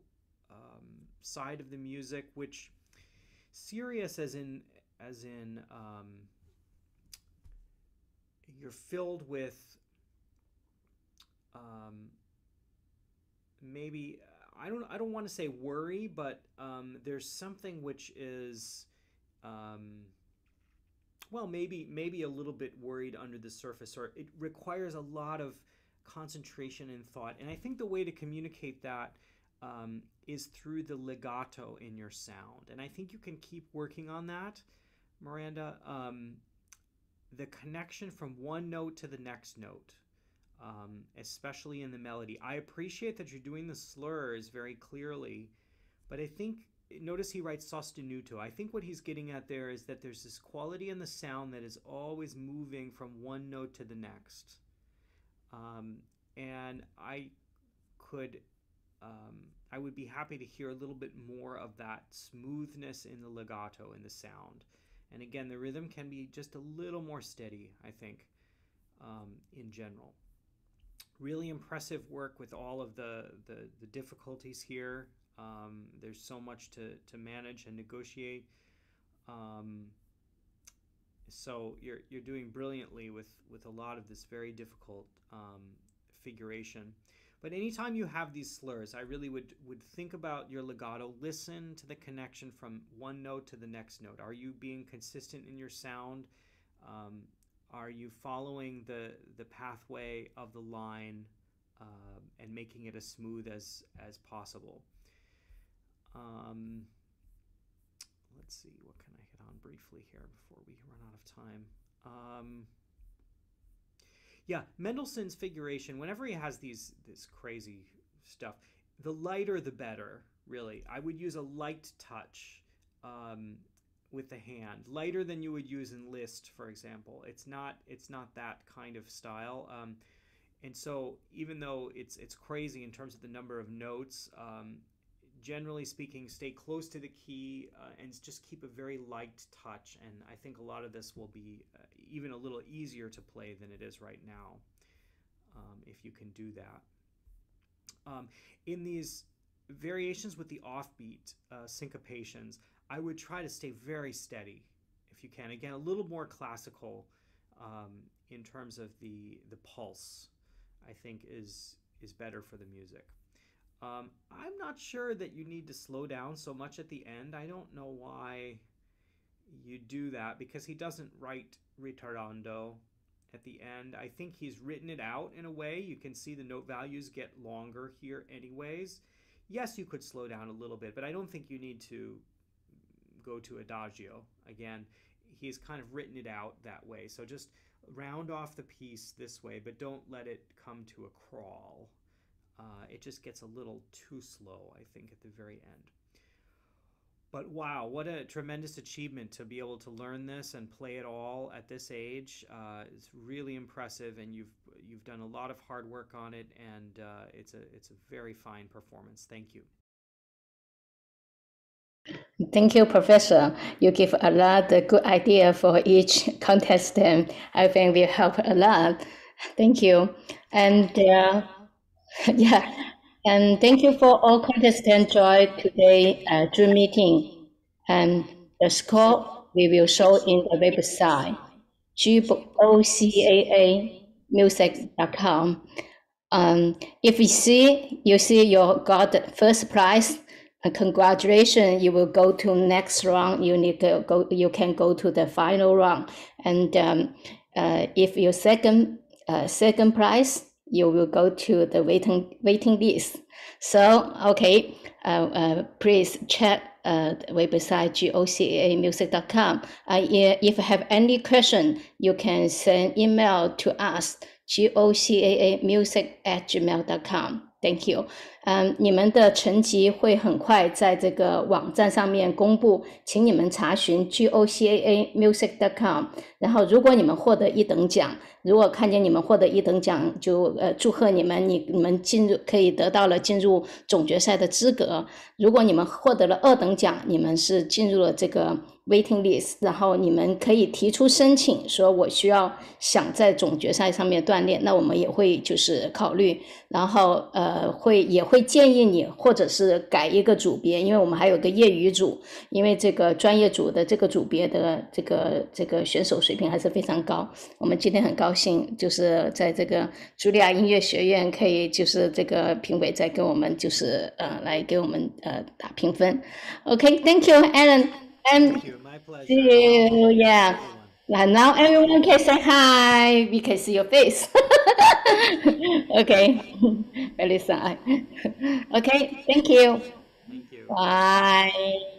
side of the music, which serious as in you're filled with um, maybe I don't want to say worry, but there's something which is um, well, maybe a little bit worried under the surface, or it requires a lot of concentration and thought. And I think the way to communicate that is through the legato in your sound. And I think you can keep working on that, Miranda. The connection from one note to the next note, especially in the melody. I appreciate that you're doing the slurs very clearly, but I think, notice he writes sostenuto. I think what he's getting at there is that there's this quality in the sound that is always moving from one note to the next. Um, and could, I would be happy to hear a little bit more of that smoothness in the legato in the sound. And again, the rhythm can be just a little more steady, I think, in general. Really impressive work with all of the difficulties here. There's so much to manage and negotiate. Um, so you're doing brilliantly with a lot of this very difficult figuration. But anytime you have these slurs, I really would think about your legato. Listen to the connection from one note to the next note. Are you being consistent in your sound? Um, are you following the pathway of the line and making it as smooth as possible? Um, let's see, what can I hit on briefly here before we run out of time? Yeah, Mendelssohn's figuration, whenever he has this crazy stuff, the lighter the better, really. I would use a light touch with the hand, lighter than you would use in Liszt, for example. It's not that kind of style. And so even though it's crazy in terms of the number of notes, generally speaking, stay close to the key and just keep a very light touch. And I think a lot of this will be even a little easier to play than it is right now, if you can do that. In these variations with the offbeat syncopations, I would try to stay very steady if you can. Again, a little more classical in terms of the pulse, I think is better for the music. I'm not sure that you need to slow down so much at the end. I don't know why you do that, because he doesn't write ritardando at the end. I think he's written it out in a way. You can see the note values get longer here anyways. Yes, you could slow down a little bit, but I don't think you need to go to adagio. Again, he's kind of written it out that way. So just round off the piece this way, but don't let it come to a crawl. It just gets a little too slow, I think, at the very end. But wow, what a tremendous achievement to be able to learn this and play it all at this age. It's really impressive, and you've done a lot of hard work on it, and it's a very fine performance. Thank you. Thank you, Professor. You give a lot of good idea for each contestant. I think will help a lot. Thank you. And yeah, and thank you for all contestants join today Zoom meeting. And the score we will show in the website, gocaamusic.com. If you see you got the first prize, congratulations, you will go to next round. You can go to the final round. And if your second prize, you will go to the waiting list. So, okay, please check the website gocaamusic.com. If you have any question, you can send email to us, gocaamusic@gmail.com. Thank you. 你们的成绩会很快在这个网站上面公布，请你们查询 gocaamusic.com。然后，如果你们获得1等奖，如果看见你们获得1等奖，就祝贺你们，你们可以得到了进入总决赛的资格。如果你们获得了2等奖，你们是进入了这个 waiting list， 然后你们可以提出申请，说我想在总决赛上面锻炼，那我们也会就是考虑，然后也会建议你或者是改一个组别，因为我们还有个业余组，因为这个专业组的这个组别的这个选手水平还是非常高。我们今天很高兴，就是在这个茱莉亚音乐学院可以就是这个评委在给我们就是来给我们打评分。Okay, thank you, Alan. And Thank you. My pleasure. see you, yeah. Everyone. Now everyone can say hi. We can see your face. Okay, Melissa. Okay, thank you. Thank you. Bye.